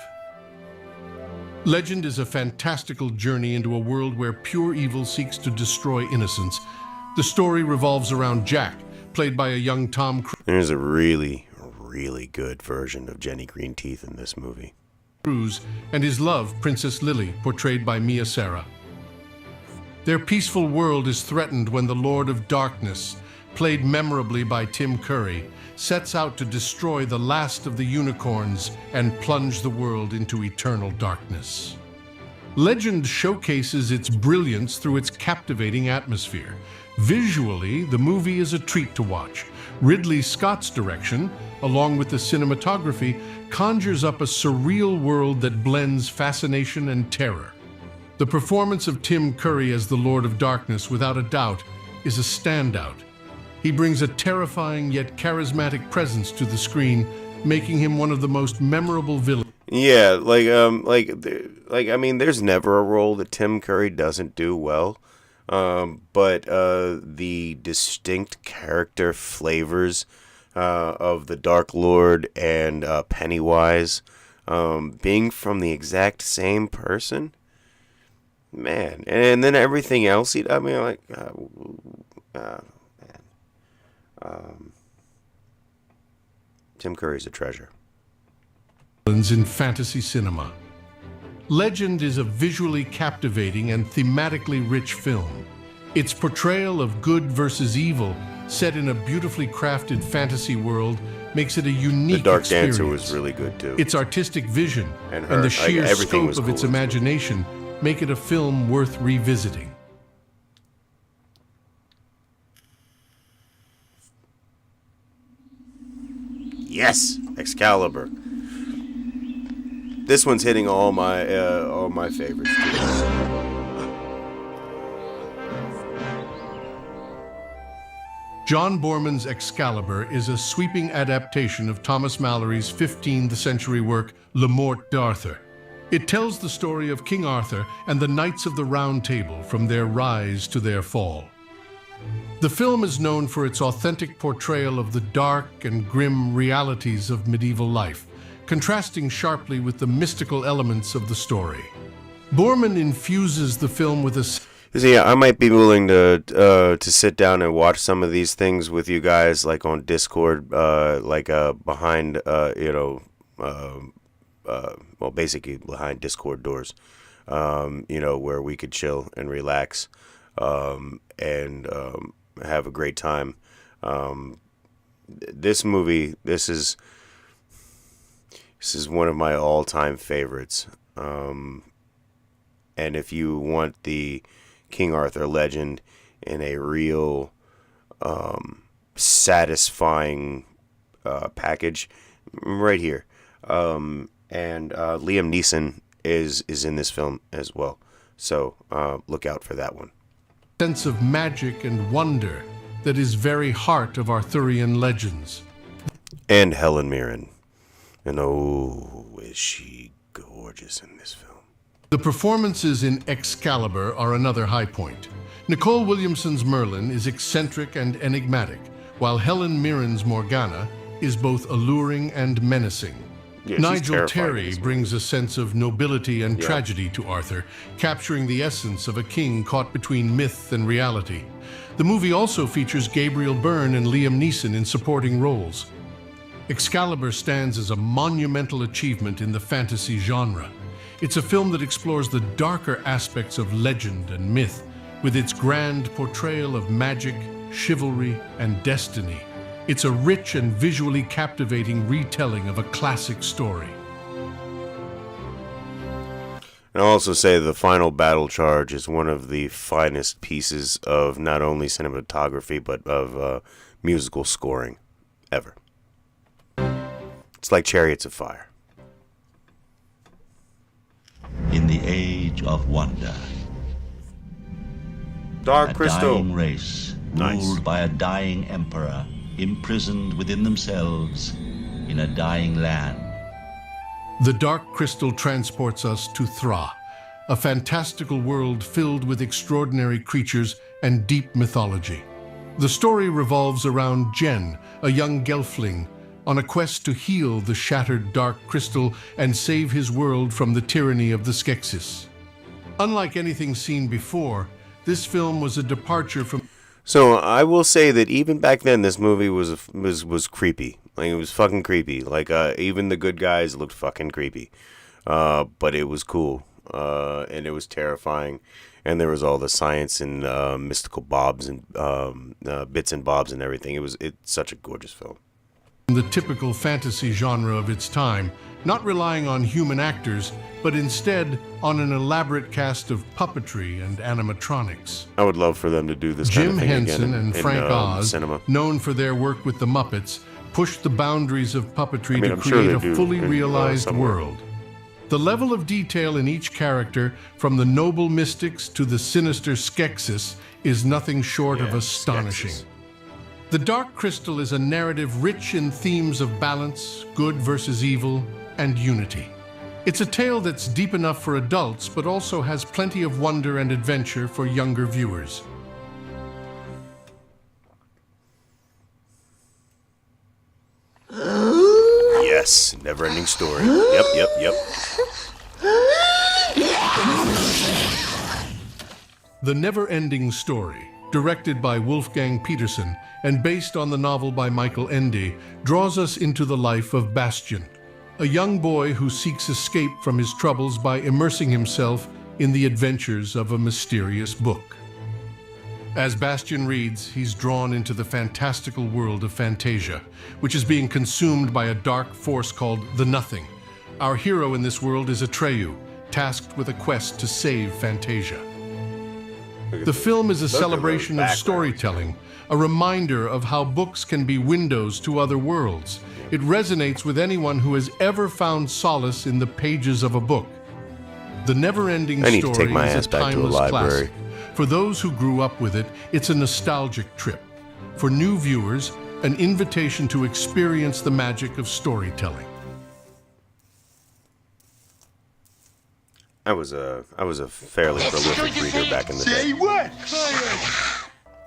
Legend is a fantastical journey into a world where pure evil seeks to destroy innocence. The story revolves around Jack, played by a young Tom Cruise. There's a really good version of Jenny Greenteeth in this movie. And his love, Princess Lily, portrayed by Mia Sara. Their peaceful world is threatened when the Lord of Darkness, played memorably by Tim Curry, sets out to destroy the last of the unicorns and plunge the world into eternal darkness. Legend showcases its brilliance through its captivating atmosphere. Visually, the movie is a treat to watch. Ridley Scott's direction, along with the cinematography, conjures up a surreal world that blends fascination and terror. The performance of Tim Curry as the Lord of Darkness, without a doubt, is a standout. He brings a terrifying yet charismatic presence to the screen, making him one of the most memorable villains. Yeah, I mean, there's never a role that Tim Curry doesn't do well. But the distinct character flavors of the Dark Lord and Pennywise being from the exact same person, man. And then everything else, Tim Curry's a treasure. In fantasy cinema. Legend is a visually captivating and thematically rich film. Its portrayal of good versus evil, set in a beautifully crafted fantasy world, makes it a unique The Dark experience. Dancer was really good too. Its artistic vision and the sheer everything scope of its imagination make it a film worth revisiting. Yes, Excalibur. This one's hitting all my favorites too. John Boorman's Excalibur is a sweeping adaptation of Thomas Mallory's 15th century work, Le Morte d'Arthur. It tells the story of King Arthur and the Knights of the Round Table from their rise to their fall. The film is known for its authentic portrayal of the dark and grim realities of medieval life, contrasting sharply with the mystical elements of the story. Boorman infuses the film with a... See, I might be willing to sit down and watch some of these things with you guys, like on Discord, behind, basically behind Discord doors, where we could chill and relax, and have a great time. This movie, this is one of my all-time favorites. And if you want the King Arthur legend in a real satisfying package, right here. and Liam Neeson is in this film as well. So look out for that one. Sense of magic and wonder that is very heart of Arthurian legends. And Helen Mirren. And oh, is she gorgeous in this film. The performances in Excalibur are another high point. Nicole Williamson's Merlin is eccentric and enigmatic, while Helen Mirren's Morgana is both alluring and menacing. Yeah, Nigel Terry brings a sense of nobility and tragedy to Arthur, capturing the essence of a king caught between myth and reality. The movie also features Gabriel Byrne and Liam Neeson in supporting roles. Excalibur stands as a monumental achievement in the fantasy genre. It's a film that explores the darker aspects of legend and myth, with its grand portrayal of magic, chivalry, and destiny. It's a rich and visually captivating retelling of a classic story. And I'll also say the final battle charge is one of the finest pieces of not only cinematography, but of musical scoring ever. It's like Chariots of Fire. In the age of wonder, Dark Crystal. A dying race, ruled by a dying emperor, imprisoned within themselves in a dying land. The Dark Crystal transports us to Thra, a fantastical world filled with extraordinary creatures and deep mythology. The story revolves around Jen, a young gelfling, on a quest to heal the shattered Dark Crystal and save his world from the tyranny of the Skeksis. Unlike anything seen before, this film was a departure from... So I will say that even back then, this movie was creepy. Like, it was fucking creepy. Like, even the good guys looked fucking creepy. But it was cool. And it was terrifying. And there was all the science and mystical bobs and bits and bobs and everything. It's such a gorgeous film. The typical fantasy genre of its time, not relying on human actors, but instead on an elaborate cast of puppetry and animatronics. I would love for them to do this Jim kind of thing Henson again and in Frank Oz, cinema. known for their work with the Muppets, pushed the boundaries of puppetry to I'm sure create they a do fully in, realized somewhere. world. The level of detail in each character, from the noble mystics to the sinister Skeksis, is nothing short of astonishing. Skeksis. The Dark Crystal is a narrative rich in themes of balance, good versus evil, and unity. It's a tale that's deep enough for adults, but also has plenty of wonder and adventure for younger viewers. Yes, never-ending story. Yep. The Never-Ending Story, directed by Wolfgang Petersen and based on the novel by Michael Ende, draws us into the life of Bastian, a young boy who seeks escape from his troubles by immersing himself in the adventures of a mysterious book. As Bastian reads, he's drawn into the fantastical world of Fantasia, which is being consumed by a dark force called the Nothing. Our hero in this world is Atreyu, tasked with a quest to save Fantasia. The film is a celebration of storytelling, a reminder of how books can be windows to other worlds. It resonates with anyone who has ever found solace in the pages of a book. The Never-Ending Story is a timeless classic. For those who grew up with it, it's a nostalgic trip. For new viewers, an invitation to experience the magic of storytelling. I was a fairly prolific reader back in the day.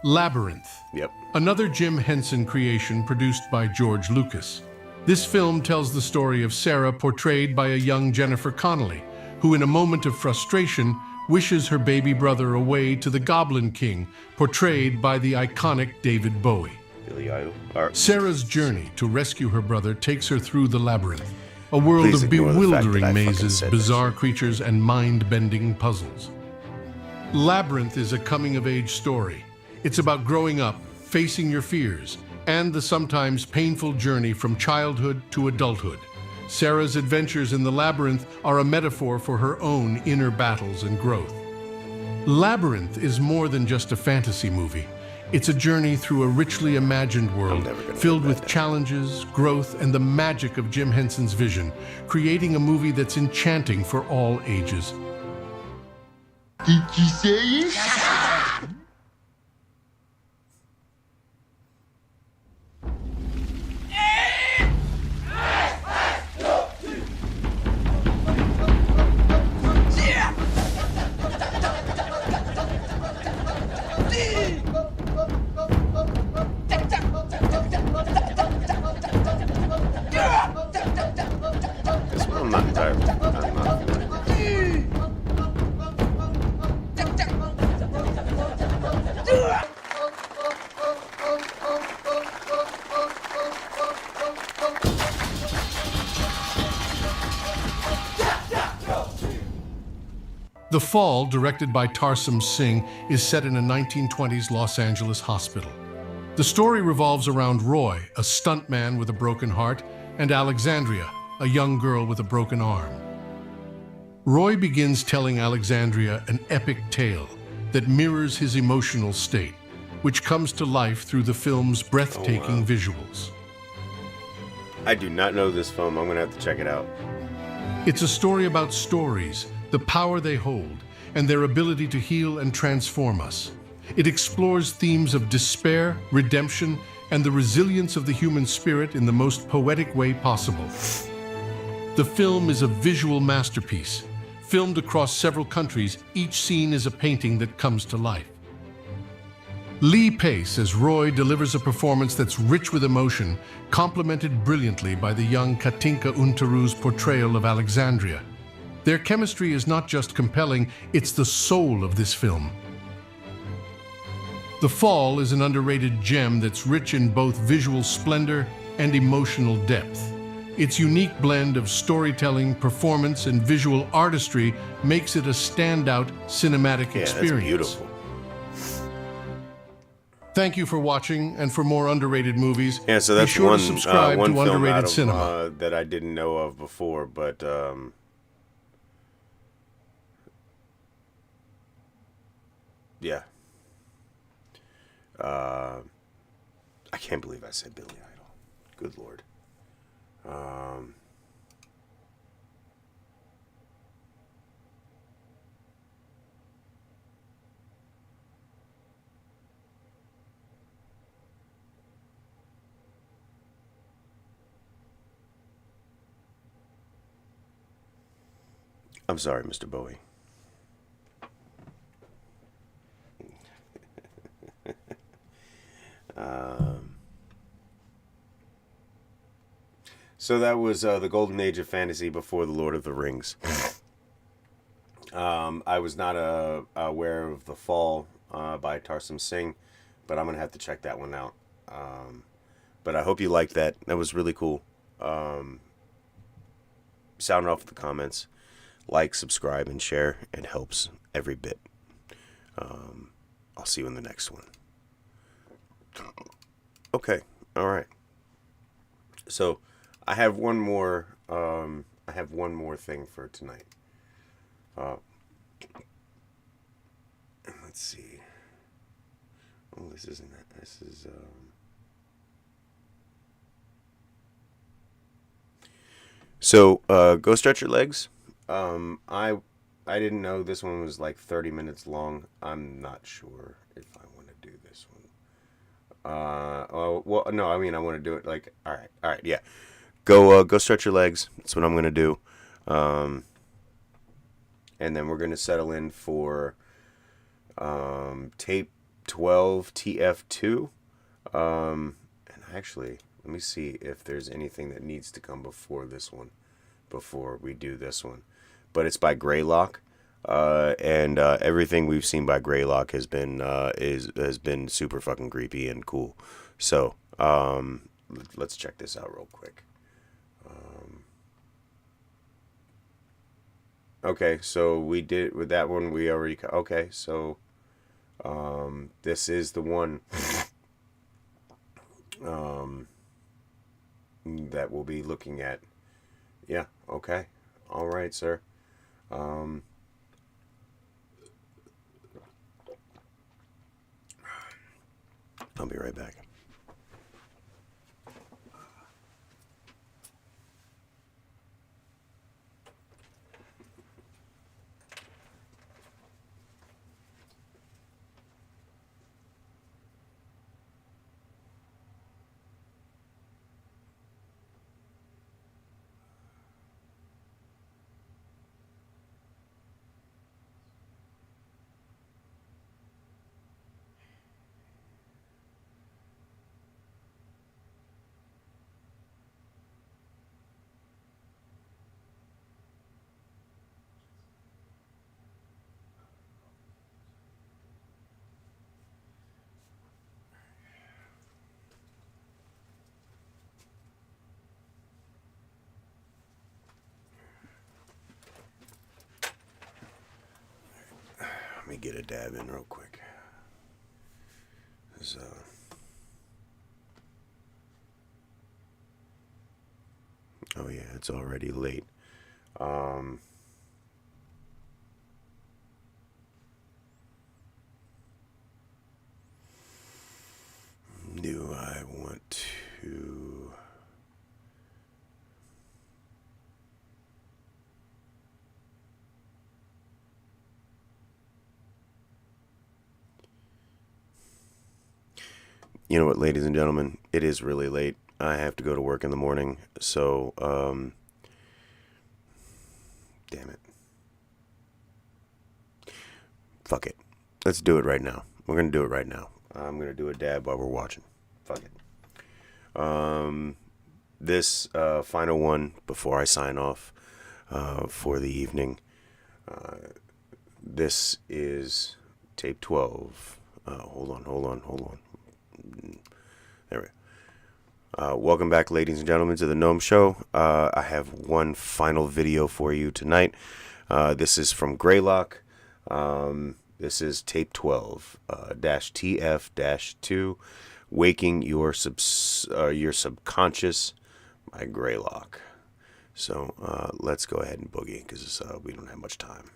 Labyrinth. Yep. Another Jim Henson creation produced by George Lucas. This film tells the story of Sarah, portrayed by a young Jennifer Connelly, who in a moment of frustration wishes her baby brother away to the Goblin King, portrayed by the iconic David Bowie. Sarah's journey to rescue her brother takes her through the labyrinth, a world of bewildering mazes, bizarre creatures, and mind-bending puzzles. Labyrinth is a coming-of-age story. It's about growing up, facing your fears, and the sometimes painful journey from childhood to adulthood. Sarah's adventures in the labyrinth are a metaphor for her own inner battles and growth. Labyrinth is more than just a fantasy movie. It's a journey through a richly imagined world filled with challenges, growth, and the magic of Jim Henson's vision, creating a movie that's enchanting for all ages. Did you say it? This one I'm not entirely. I'm not feeling The Fall, directed by Tarsum Singh, is set in a 1920s Los Angeles hospital. The story revolves around Roy, a stuntman with a broken heart, and Alexandria, a young girl with a broken arm. Roy begins telling Alexandria an epic tale that mirrors his emotional state, which comes to life through the film's breathtaking visuals. I do not know this film. I'm going to have to check it out. It's a story about stories, the power they hold, and their ability to heal and transform us. It explores themes of despair, redemption, and the resilience of the human spirit in the most poetic way possible. The film is a visual masterpiece. Filmed across several countries, each scene is a painting that comes to life. Lee Pace as Roy delivers a performance that's rich with emotion, complemented brilliantly by the young Katinka Untaru's portrayal of Alexandria. Their chemistry is not just compelling, it's the soul of this film. The Fall is an underrated gem that's rich in both visual splendor and emotional depth. Its unique blend of storytelling, performance, and visual artistry makes it a standout cinematic experience. That's beautiful. Thank you for watching, and for more underrated movies, Yeah, so that's be sure one, to subscribe one to film Underrated out of, Cinema. that I didn't know of before, but yeah. I can't believe I said Billy Idol. Good Lord. I'm sorry, Mr. Bowie. So that was the golden age of fantasy before the Lord of the Rings. I was not aware of The Fall by Tarsum Singh, but I'm going to have to check that one out. But I hope you liked that. That was really cool. Sound off in the comments. Like, subscribe, and share. It helps every bit. I'll see you in the next one. Okay. All right. So I have one more. I have one more thing for tonight. Let's see. Oh, this isn't that. This is. So go stretch your legs. I didn't know this one was like 30 minutes long. I'm not sure if I want to do this one. Well, no, I mean, I want to do it like, all right, yeah. Go stretch your legs. That's what I'm going to do. And then we're going to settle in for tape 12 TF2. And actually, let me see if there's anything that needs to come before this one, before we do this one. But it's by Greylock, and everything we've seen by Greylock has been super fucking creepy and cool. So let's check this out real quick. Okay, so we did with that one. We already okay. So this is the one that we'll be looking at. Yeah. Okay. All right, sir. I'll be right back. Let me get a dab in real quick. Oh yeah, it's already late. Do I want to... You know what, ladies and gentlemen, it is really late. I have to go to work in the morning, so, damn it. Fuck it. Let's do it right now. We're going to do it right now. I'm going to do a dab while we're watching. Fuck it. This final one before I sign off for the evening. This is tape 12. Hold on. There we go. Welcome back, ladies and gentlemen, to the Gnome Show. I have one final video for you tonight. This is from Greylock. This is tape 12, -TF-2, Waking Your Subconscious by Greylock. So let's go ahead and boogie, because we don't have much time.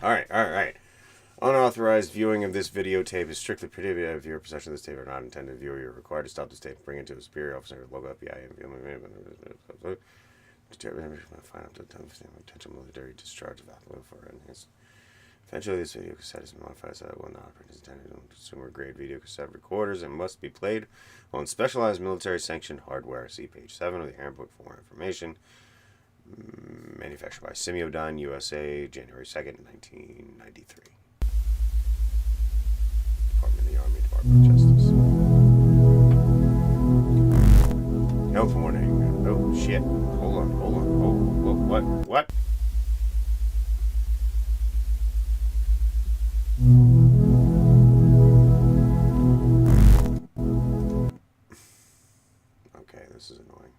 All right. Unauthorized viewing of this videotape is strictly prohibited. If your possession of this tape are not intended viewer, you're required to stop this tape and bring it to a superior officer, local FBI, and find out the potential military discharge of affluent for enhanced. Eventually, this video cassette is modified so that it will not be intended on consumer-grade video cassette recorders and must be played on specialized military-sanctioned hardware. See page 7 of the Handbook for more information. Manufactured by Simiodyne, USA, January 2nd, 1993. Department of the Army, Department of Justice. Health warning. Oh, shit. Hold on. Oh, what? Okay, this is annoying.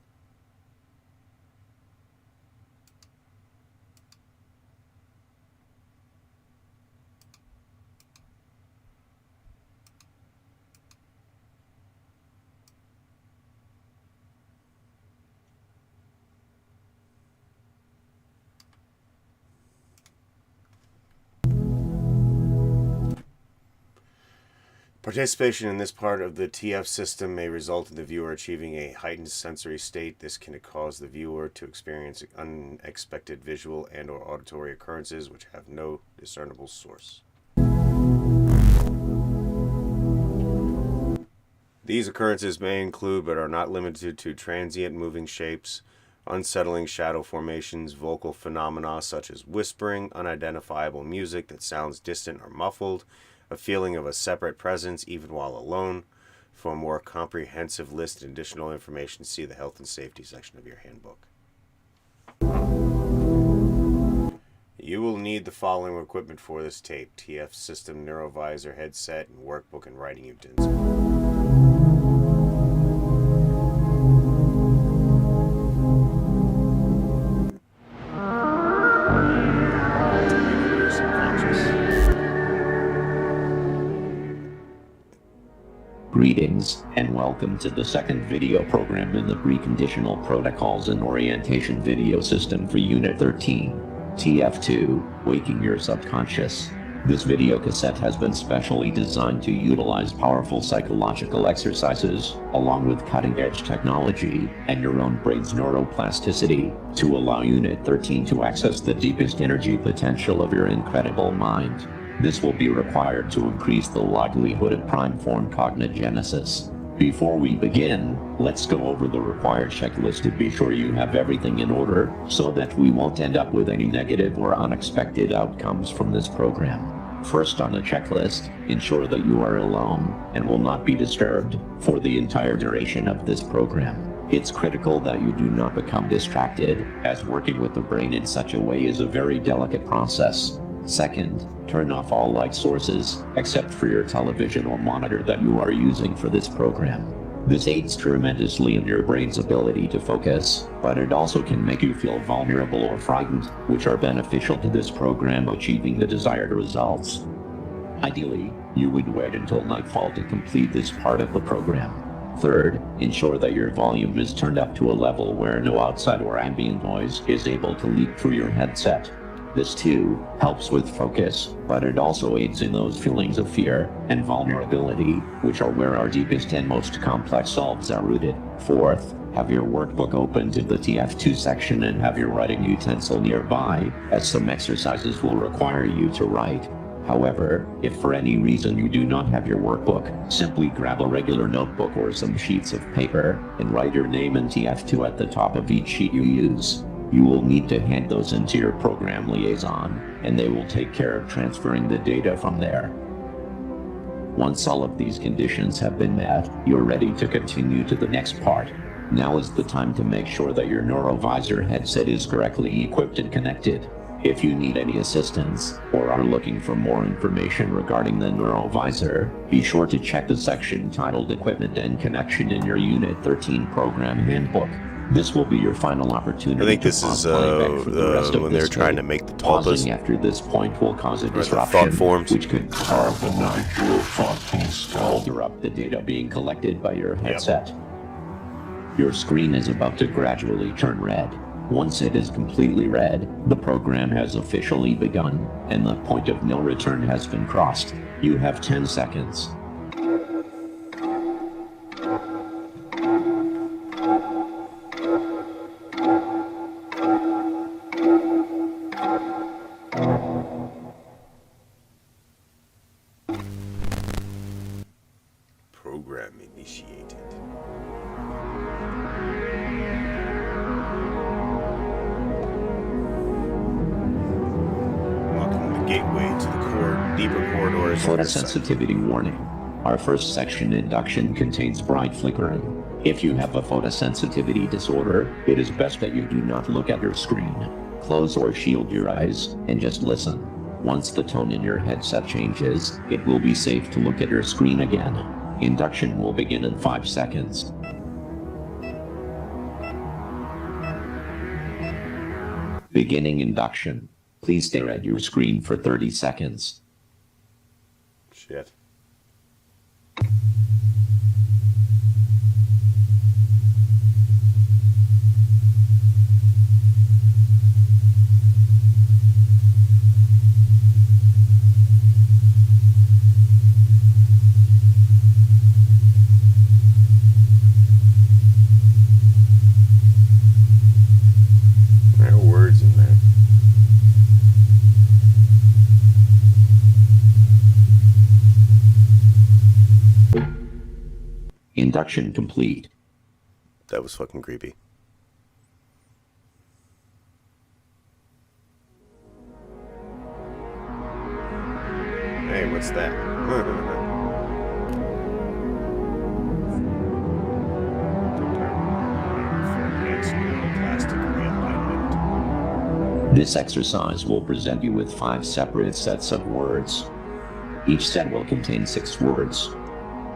Participation in this part of the TF system may result in the viewer achieving a heightened sensory state. This can cause the viewer to experience unexpected visual and/or auditory occurrences which have no discernible source. These occurrences may include, but are not limited to, transient moving shapes, unsettling shadow formations, vocal phenomena such as whispering, unidentifiable music that sounds distant or muffled, a feeling of a separate presence even while alone. For a more comprehensive list and additional information, see the health and safety section of your handbook. You will need the following equipment for this tape: TF system, neurovisor, headset, and workbook and writing utensils. Greetings, and welcome to the second video program in the Preconditional Protocols and Orientation video system for Unit 13. TF2, Waking Your Subconscious. This video cassette has been specially designed to utilize powerful psychological exercises, along with cutting-edge technology and your own brain's neuroplasticity, to allow Unit 13 to access the deepest energy potential of your incredible mind. This will be required to increase the likelihood of prime-form cognigenesis. Before we begin, let's go over the required checklist to be sure you have everything in order, so that we won't end up with any negative or unexpected outcomes from this program. First on the checklist, ensure that you are alone and will not be disturbed for the entire duration of this program. It's critical that you do not become distracted, as working with the brain in such a way is a very delicate process. Second, turn off all light sources, except for your television or monitor that you are using for this program. This aids tremendously in your brain's ability to focus, but it also can make you feel vulnerable or frightened, which are beneficial to this program achieving the desired results. Ideally, you would wait until nightfall to complete this part of the program. Third, ensure that your volume is turned up to a level where no outside or ambient noise is able to leak through your headset. This too helps with focus, but it also aids in those feelings of fear and vulnerability, which are where our deepest and most complex selves are rooted. Fourth, have your workbook open to the TF2 section and have your writing utensil nearby, as some exercises will require you to write. However, if for any reason you do not have your workbook, simply grab a regular notebook or some sheets of paper and write your name and TF2 at the top of each sheet you use. You will need to hand those into your program liaison, and they will take care of transferring the data from there. Once all of these conditions have been met, you're ready to continue to the next part. Now is the time to make sure that your NeuroVisor headset is correctly equipped and connected. If you need any assistance, or are looking for more information regarding the NeuroVisor, be sure to check the section titled Equipment and Connection in your Unit 13 Program Handbook. This will be your final opportunity. I think this is when they're trying to make the tulpas. Pausing after this point will cause a disruption, which could carbonize your thoughtful skull, interrupt the data being collected by your headset. Your screen is about to gradually turn red. Once it is completely red, the program has officially begun, and the point of no return has been crossed. You have 10 seconds. Program initiated. Welcome the gateway to the deeper corridors. Photosensitivity warning. Our first section, induction, contains bright flickering. If you have a photosensitivity disorder, it is best that you do not look at your screen. Close or shield your eyes and just listen. Once the tone in your headset changes, it will be safe to look at your screen again. Induction will begin in 5 seconds. Beginning induction. Please stare at your screen for 30 seconds. Shit. There are words in there. Induction complete. That was fucking creepy. Hey, what's that? This exercise will present you with 5 separate sets of words. Each set will contain 6 words.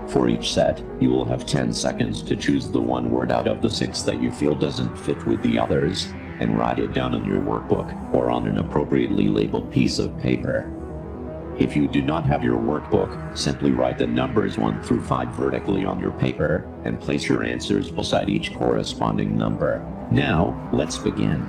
For each set, you will have 10 seconds to choose the one word out of the 6 that you feel doesn't fit with the others, and write it down in your workbook or on an appropriately labeled piece of paper. If you do not have your workbook, simply write the numbers 1 through 5 vertically on your paper, and place your answers beside each corresponding number. Now, let's begin.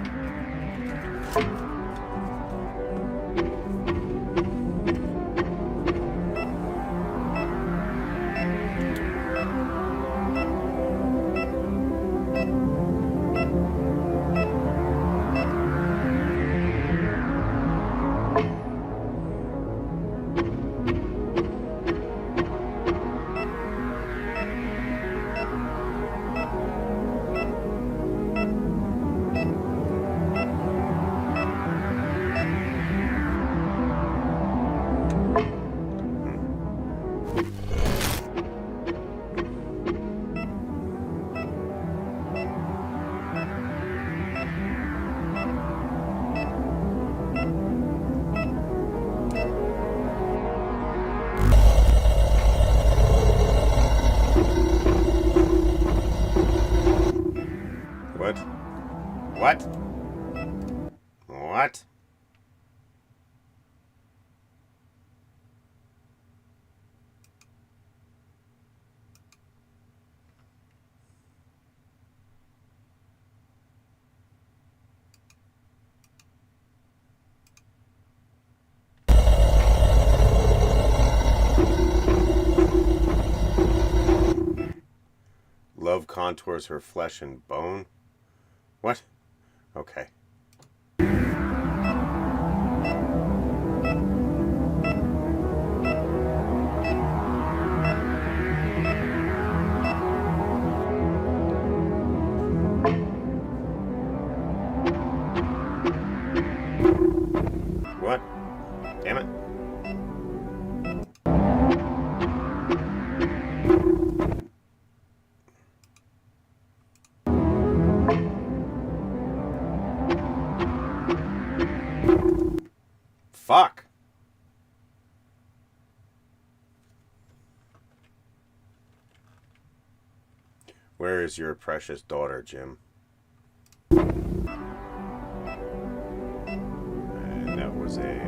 What? What? What? Love contours her flesh and bone? What? Okay. What? Damn it. Fuck. Where is your precious daughter, Jim? And that was a...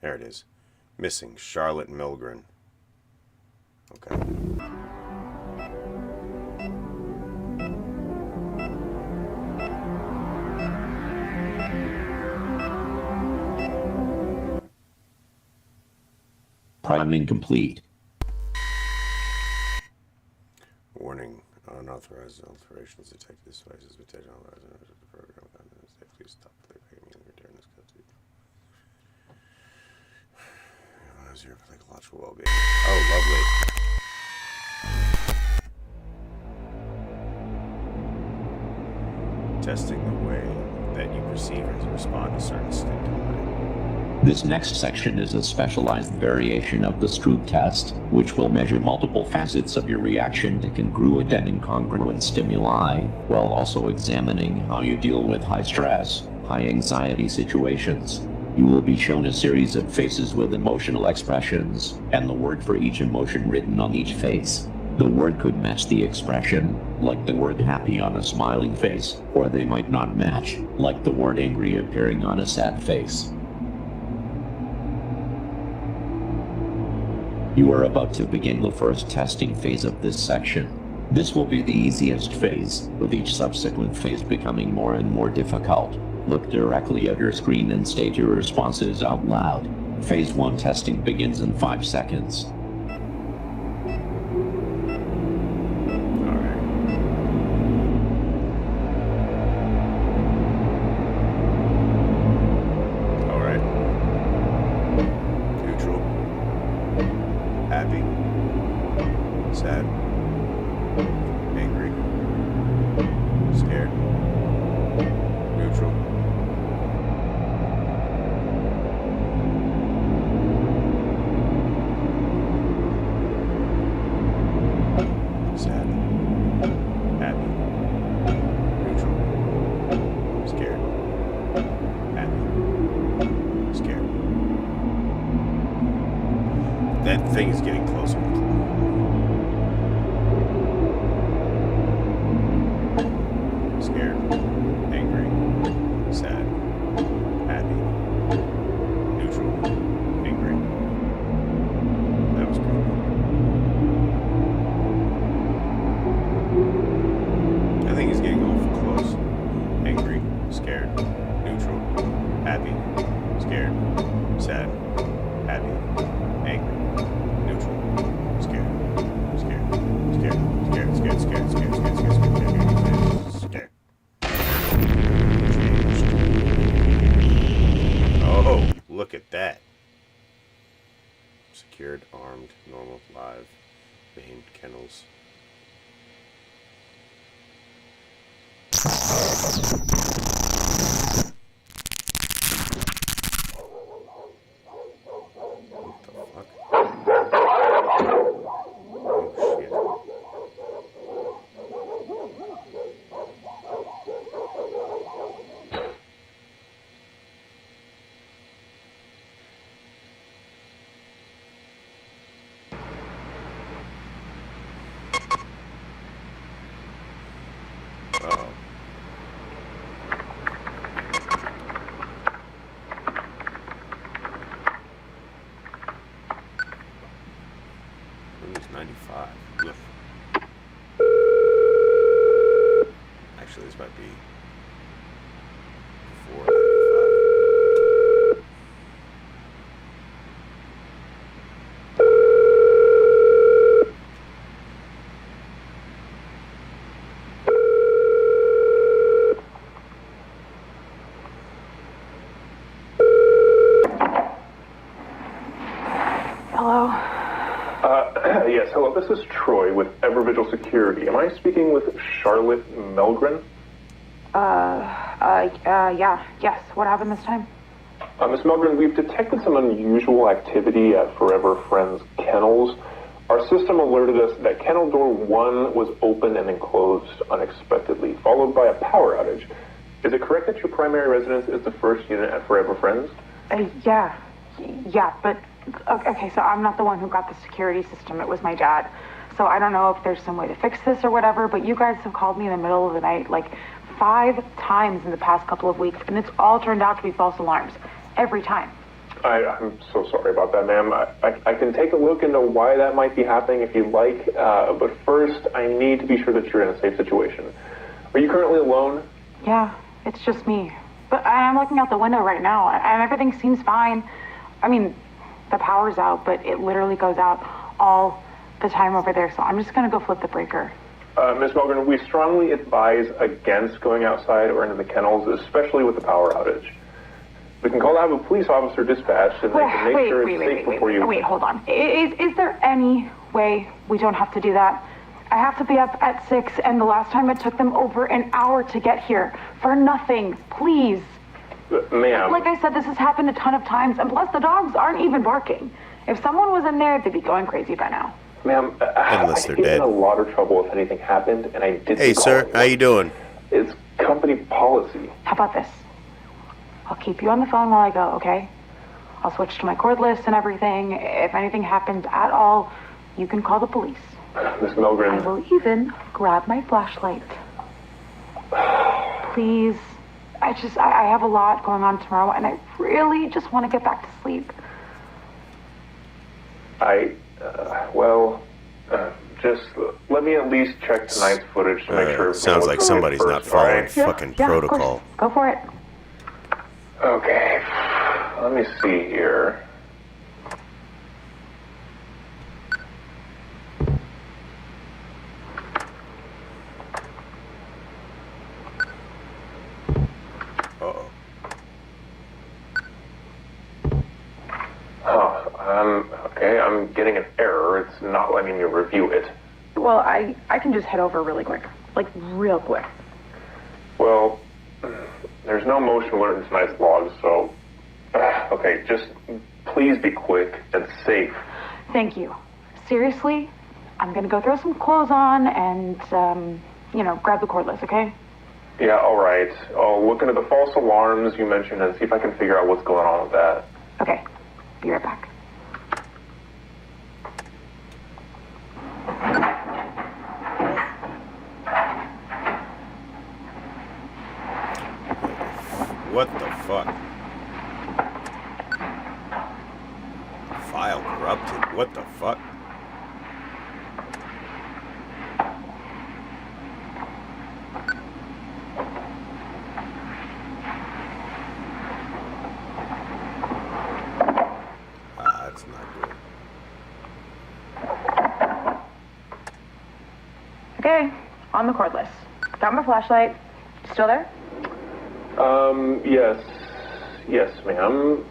There it is. Missing Charlotte Milgren. Okay. Priming complete. Warning. Unauthorized alterations detected. This device is detected on the program. Please stop playback and return this code to you. How's your psychological well-being? Oh, lovely. Testing the way that you perceive as you respond to certain stimuli. This next section is a specialized variation of the Stroop test, which will measure multiple facets of your reaction to congruent and incongruent stimuli, while also examining how you deal with high stress, high anxiety situations. You will be shown a series of faces with emotional expressions, and the word for each emotion written on each face. The word could match the expression, like the word happy on a smiling face, or they might not match, like the word angry appearing on a sad face. You are about to begin the first testing phase of this section. This will be the easiest phase, with each subsequent phase becoming more and more difficult. Look directly at your screen and state your responses out loud. Phase 1 testing begins in 5 seconds. That thing is getting closer. Scared, angry, sad, happy, neutral, angry. That was cool. I think he's getting awful close. Angry, scared, neutral, happy, scared, sad, happy, angry. Scared. Oh, look at that. Secured, armed, normal, live, veined kennels. Windows 95. Ugh. Actually, this might be before 95. Hello? Yes, hello, this is Troy with Evervigil Security. Am I speaking with Charlotte Melgren? Yes. What happened this time? Miss Melgren, we've detected some unusual activity at Forever Friends Kennels. Our system alerted us that kennel door 1 was open and then closed unexpectedly, followed by a power outage. Is it correct that your primary residence is the first unit at Forever Friends? Yeah, but... Okay, so I'm not the one who got the security system. It was my dad. So I don't know if there's some way to fix this or whatever, but you guys have called me in the middle of the night like 5 times in the past couple of weeks, and it's all turned out to be false alarms. Every time. I'm so sorry about that, ma'am. I can take a look into why that might be happening if you'd like, but first I need to be sure that you're in a safe situation. Are you currently alone? Yeah, it's just me. But I'm looking out the window right now, and everything seems fine. I mean, the power's out, but it literally goes out all the time over there, so I'm just gonna go flip the breaker. Ms. Melgren, we strongly advise against going outside or into the kennels, especially with the power outage. We can call to have a police officer dispatched, and they can make sure it's safe before you... Wait, hold on. Is there any way we don't have to do that? I have to be up at 6, and the last time it took them over an hour to get here. For nothing. Please. Ma'am. Like I said, this has happened a ton of times, and plus the dogs aren't even barking. If someone was in there, they'd be going crazy by now. Ma'am, unless they're I'd get dead. in a lot of trouble if anything happened, and I didn't Hey, sir, how you doing? It's company policy. How about this? I'll keep you on the phone while I go, okay? I'll switch to my cordless and everything. If anything happens at all, you can call the police. Miss Melgren. I will even grab my flashlight. Please. I have a lot going on tomorrow, and I really just want to get back to sleep. Just let me at least check tonight's footage to make sure. Sounds like somebody's not following fucking protocol. Go for it. Okay, let me see here. Okay, I'm getting an error. It's not letting me review it. Well, I can just head over really quick. Like, real quick. Well, there's no motion alert in tonight's log, so... Okay, just please be quick and safe. Thank you. Seriously, I'm gonna go throw some clothes on and, grab the cordless, okay? Yeah, all right. I'll look into the false alarms you mentioned and see if I can figure out what's going on with that. Okay, be right back. What the fuck? File corrupted. What the fuck? That's not good. Okay, on the cordless. Got my flashlight. Still there? Yes, ma'am.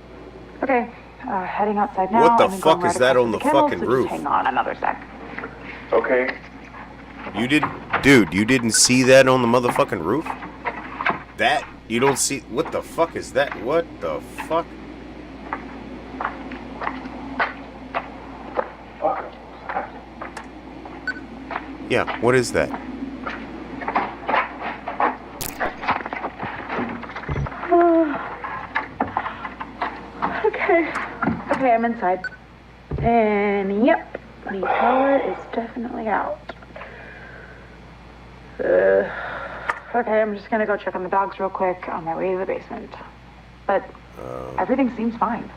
Okay, heading outside now. What the and then going fuck right is that across on to the kennel, fucking so roof? Just hang on another sec. Okay. You didn't see that on the motherfucking roof? That? You don't see... What the fuck is that? What the fuck? Fuck. Yeah, what is that? Okay, I'm inside. And yep, the power is definitely out. Okay, I'm just gonna go check on the dogs real quick on my way to the basement. But everything seems fine.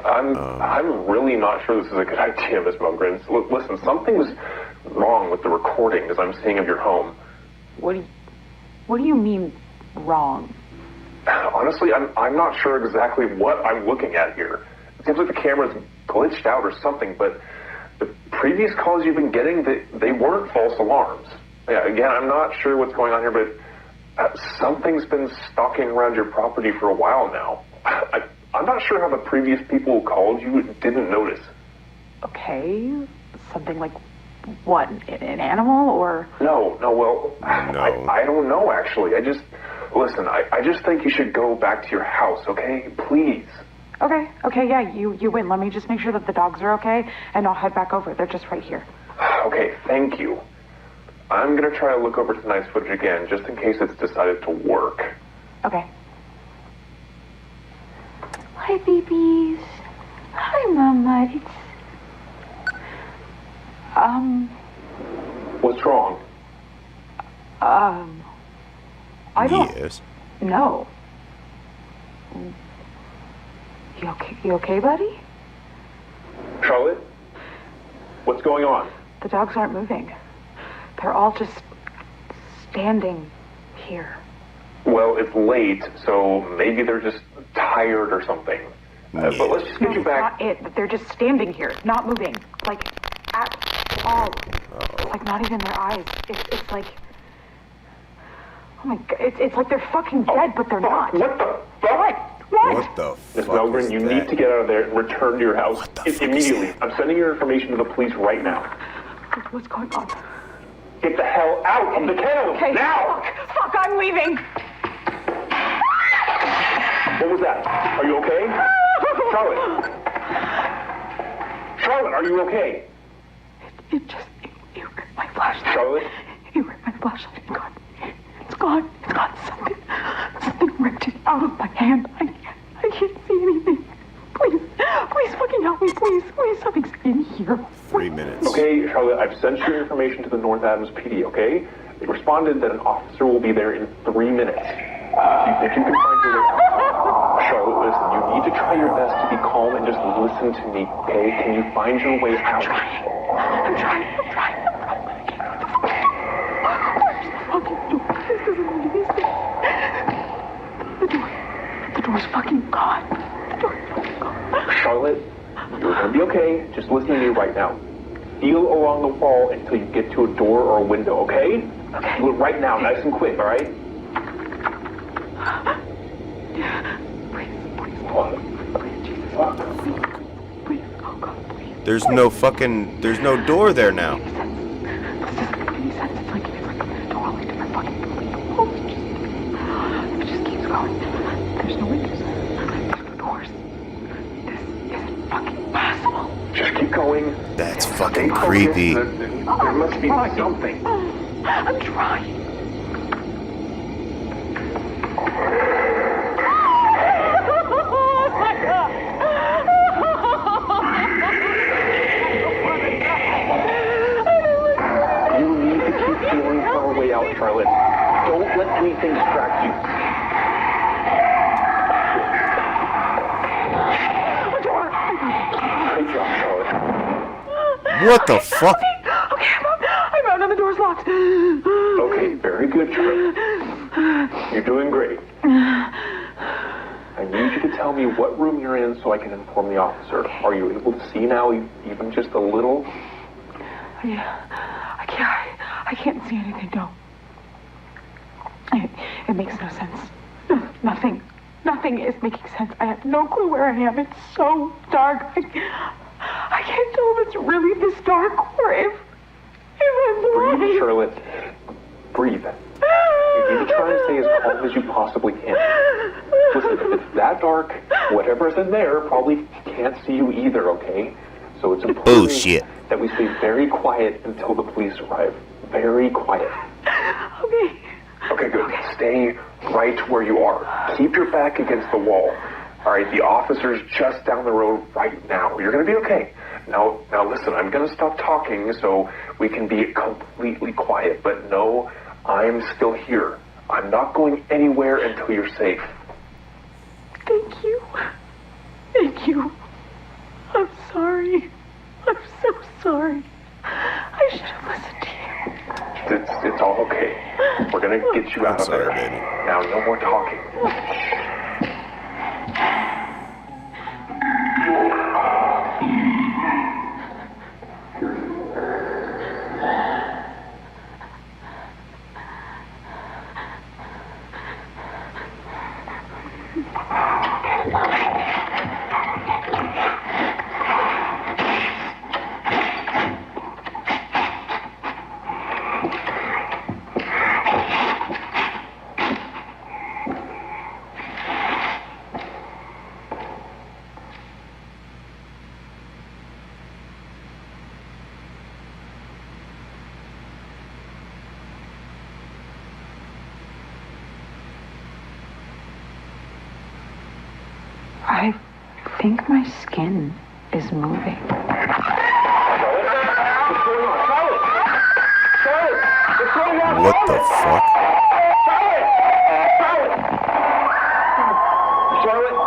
I'm really not sure this is a good idea, Miss Milgren. Listen, something's wrong with the recordings I'm seeing of your home. What do you mean wrong? Honestly, I'm not sure exactly what I'm looking at here. It seems like the camera's glitched out or something, but the previous calls you've been getting, they weren't false alarms. Yeah, again, I'm not sure what's going on here, but something's been stalking around your property for a while now. I'm not sure how the previous people who called you didn't notice. Okay, something like what, an animal or? No, well, I don't know, actually. I just think you should go back to your house, okay? Please. Okay, yeah, you win. Let me just make sure that the dogs are okay, and I'll head back over. They're just right here. Okay, thank you. I'm gonna try to look over tonight's footage again, just in case it's decided to work. Okay. Hi, babies. Hi, Mama. What's wrong? I don't... Yes. No. You okay, buddy? Charlotte? What's going on? The dogs aren't moving. They're all just standing here. Well, it's late, so maybe they're just tired or something. But let's just get you back. Not it. They're just standing here, not moving. Like, at all. Like, not even their eyes. It's like... Oh my God. It's like they're fucking dead, but they're not. What the fuck? What the fuck? Miss Melgren, you need to get out of there and return to your house immediately. I'm sending your information to the police right now. What's going on? Get the hell out of the kennel now! Fuck, I'm leaving! What was that? Are you okay? Charlotte, are you okay? It ripped my flashlight. Charlotte? It ripped my flashlight. It's gone. Something ripped it out of my hand. I can't see anything. Please fucking help me, please. Something's in here. 3 minutes. Okay, Charlotte, I've sent your information to the North Adams PD, okay? They responded that an officer will be there in 3 minutes. Do you think you can find your way out? Charlotte, listen, you need to try your best to be calm and just listen to me, okay? Can you find your way out? I'm trying. Where's the fucking door? This doesn't need to be safe. The door's fucking gone. Charlotte, you're gonna be okay. Just listen to me right now. Feel along the wall until you get to a door or a window, okay? Okay. Do it right now, nice and quick, all right? Please, oh God, please. There's no door there now. This doesn't make any sense. It's like a totally different fucking building. It just keeps going. There's no windows. There's no doors. This isn't fucking possible. Just keep going. That's fucking creepy. There must be something. I'm trying. You need to keep feeling our way out, Charlotte. Don't let anything distract you. Great job, Charlotte. What the fuck? Okay, I'm out and the door's locked. Okay, very good, Charlotte. You're doing great. I need you to tell me what room you're in so I can inform the officer. Are you able to see now, even just a little? Yeah, I can't see anything, no. It makes no sense. Nothing. Nothing is making sense. I have no clue where I am. It's so dark. I can't tell if it's really this dark or if I'm blind. Charlotte, breathe. You need to try and stay as calm as you possibly can. Listen, if it's that dark, whatever's in there probably can't see you either, okay? So it's important that we stay very quiet until the police arrive. Very quiet. Okay. Okay, good. Stay right where you are. Keep your back against the wall. All right, the officer's just down the road right now. You're going to be okay. Now listen, I'm going to stop talking so we can be completely quiet. But no, I'm still here. I'm not going anywhere until you're safe. Thank you. Thank you. I'm sorry. I'm so sorry. I should have listened to you. It's all okay. We're going to get you out of there. Now, no more talking. I think my skin is moving. What the fuck? Charlotte.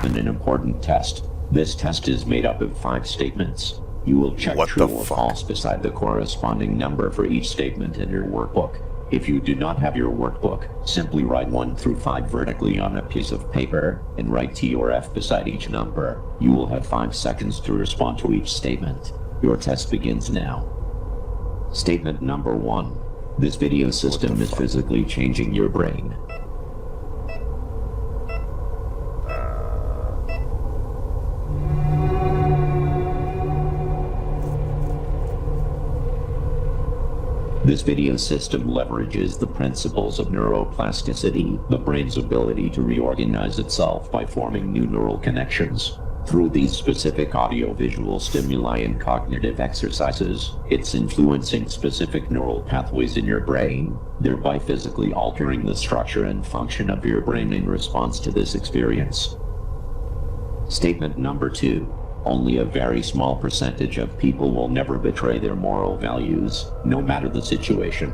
An important test. This test is made up of 5 statements. You will check true or false beside the corresponding number for each statement in your workbook. If you do not have your workbook, simply write 1 through 5 vertically on a piece of paper and write T or F beside each number. You will have 5 seconds to respond to each statement. Your test begins now. Statement number 1. This video system is physically changing your brain. This video system leverages the principles of neuroplasticity, the brain's ability to reorganize itself by forming new neural connections. Through these specific audio-visual stimuli and cognitive exercises, it's influencing specific neural pathways in your brain, thereby physically altering the structure and function of your brain in response to this experience. Statement number 2. Only a very small percentage of people will never betray their moral values, no matter the situation.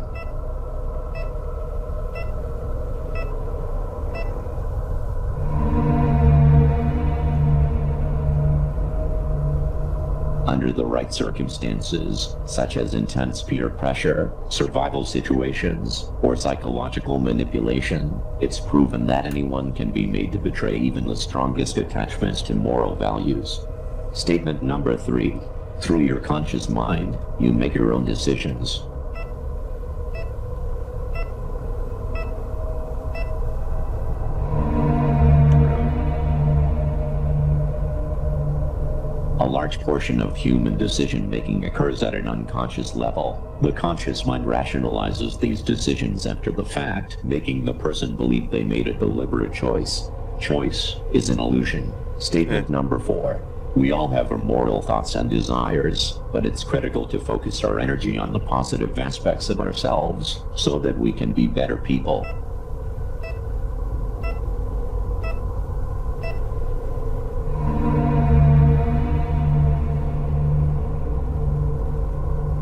Under the right circumstances, such as intense peer pressure, survival situations, or psychological manipulation, it's proven that anyone can be made to betray even the strongest attachments to moral values. Statement number 3. Through your conscious mind, you make your own decisions. A large portion of human decision-making occurs at an unconscious level. The conscious mind rationalizes these decisions after the fact, making the person believe they made a deliberate choice. Choice is an illusion. Statement number 4. We all have our moral thoughts and desires, but it's critical to focus our energy on the positive aspects of ourselves so that we can be better people.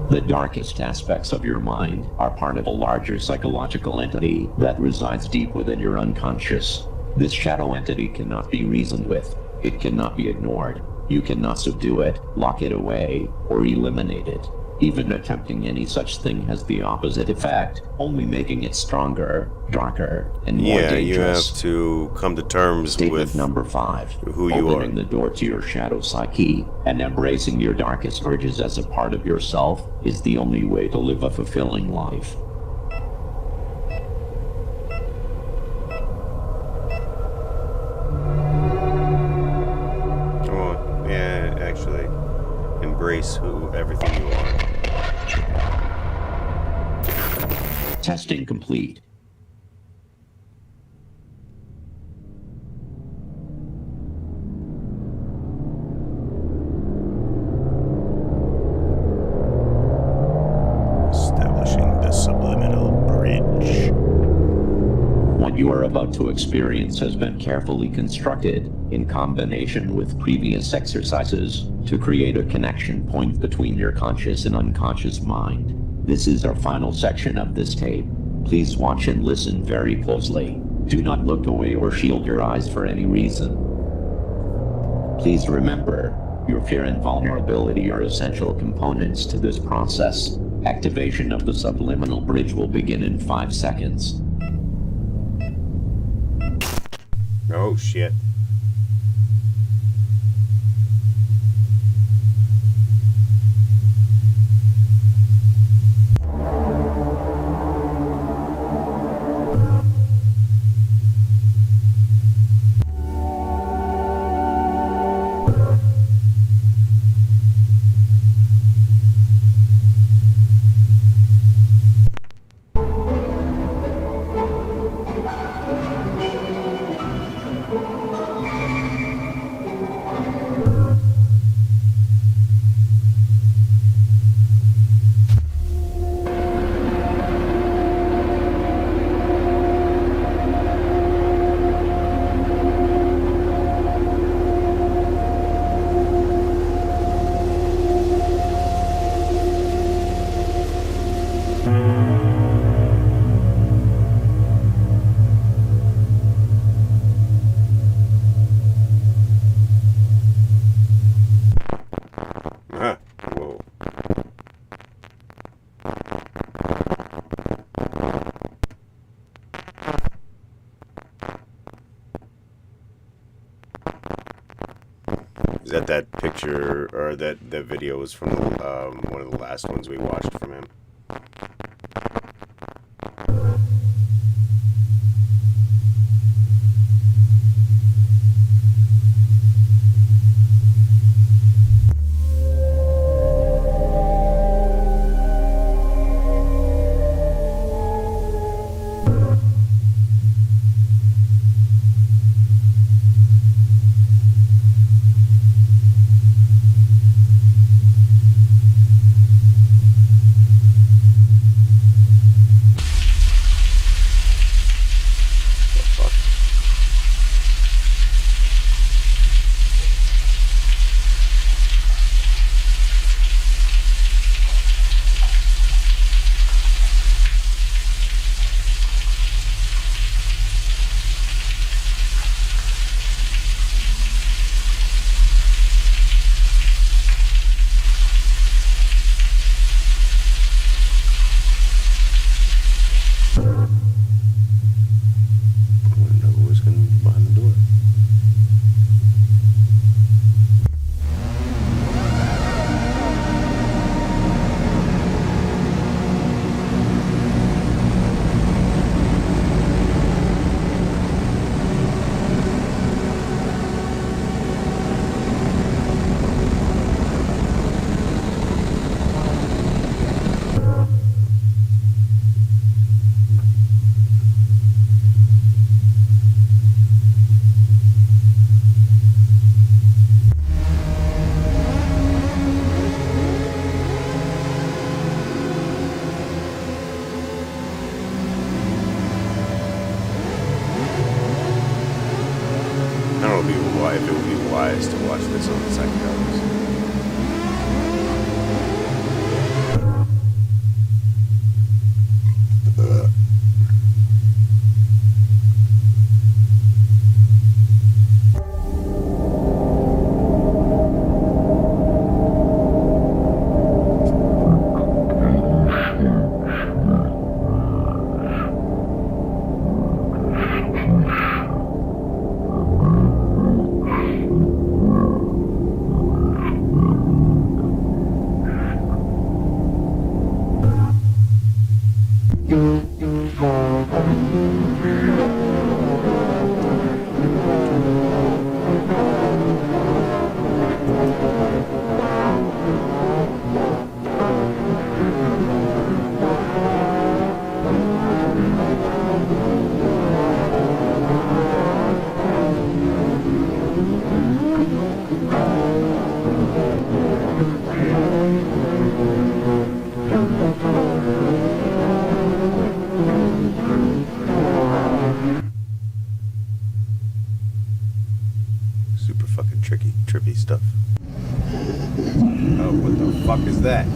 The darkest aspects of your mind are part of a larger psychological entity that resides deep within your unconscious. This shadow entity cannot be reasoned with. It cannot be ignored. You cannot subdue it, lock it away, or eliminate it. Even attempting any such thing has the opposite effect, only making it stronger, darker, and more dangerous. You have to come to terms with number 5. Who you are. Opening the door to your shadow psyche and embracing your darkest urges as a part of yourself is the only way to live a fulfilling life. Actually, embrace everything you are. Testing complete. Establishing the subliminal bridge. What you are about to experience has been carefully constructed in combination with previous exercises to create a connection point between your conscious and unconscious mind. This is our final section of this tape. Please watch and listen very closely. Do not look away or shield your eyes for any reason. Please remember, your fear and vulnerability are essential components to this process. Activation of the subliminal bridge will begin in 5 seconds. Oh, shit. Whoa. Is that picture, or that video was from one of the last ones we watched from him? If it would be wise to watch this on psychedelics. Super fucking trippy stuff. Oh, what the fuck is that?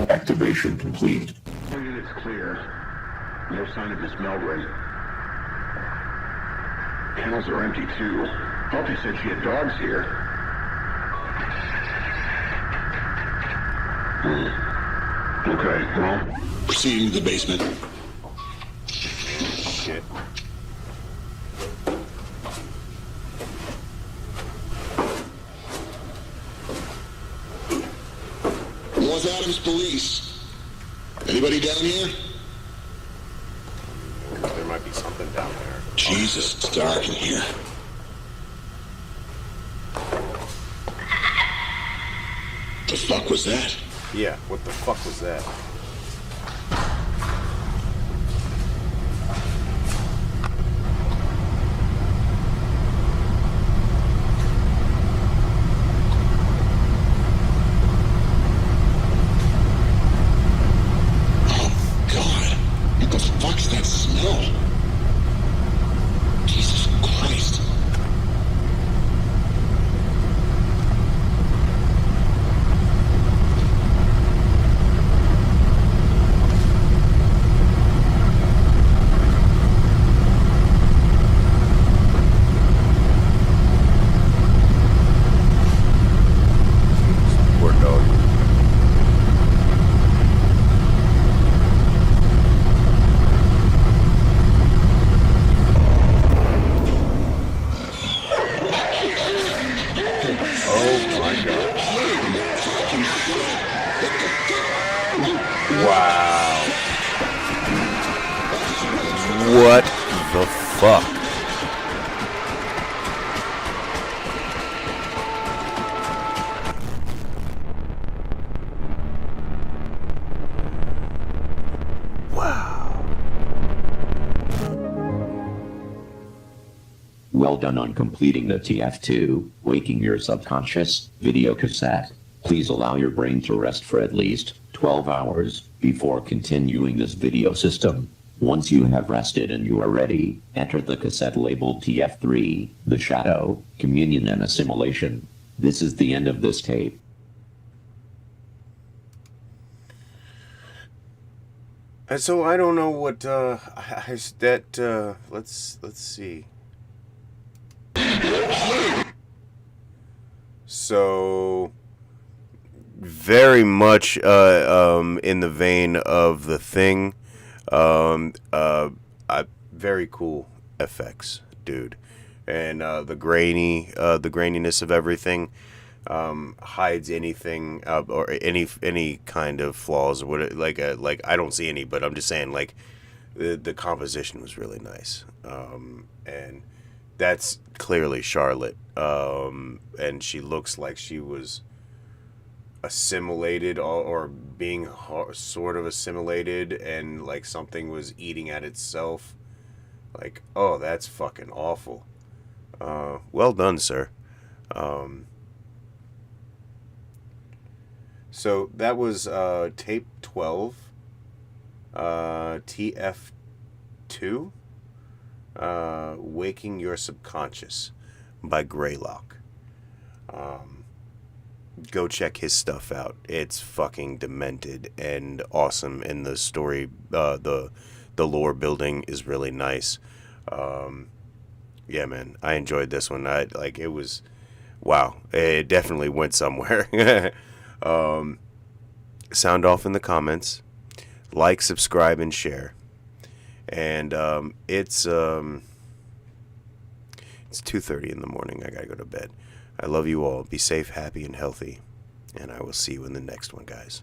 Activation complete. It's clear. No sign of Miss Meldrum. Kennels are empty too. Thought they said she had dogs here. Okay, well, proceeding to the basement. Shit. North Adams Police. Anybody down here? There might be something down there. Jesus, it's dark in here. The fuck was that? Yeah, what the fuck was that? Wow. What the fuck? Well done on completing the TF2, Waking Your Subconscious, video cassette. Please allow your brain to rest for at least 12 hours before continuing this video system. Once you have rested and you are ready, enter the cassette labeled TF3, The Shadow, Communion and Assimilation. This is the end of this tape. And so I don't know what let's see. So very much in the vein of The Thing. Very cool effects, dude, and the graininess of everything hides anything or any kind of flaws or what. Like I don't see any, but I'm just saying, like, the composition was really nice, and that's clearly Charlotte, and she looks like she was assimilated or being sort of assimilated, and like something was eating at itself. Like, oh, that's fucking awful. Well done, sir. So that was tape 12, TF2, Waking Your Subconscious by Greylock. go check his stuff out. It's fucking demented and awesome, and the story, the lore building is really nice. Yeah, man, I enjoyed this one. It was, wow, it definitely went somewhere. Sound off in the comments, like, subscribe, and share. And it's 2:30 in the morning. I gotta go to bed. I love you all. Be safe, happy, and healthy. And I will see you in the next one, guys.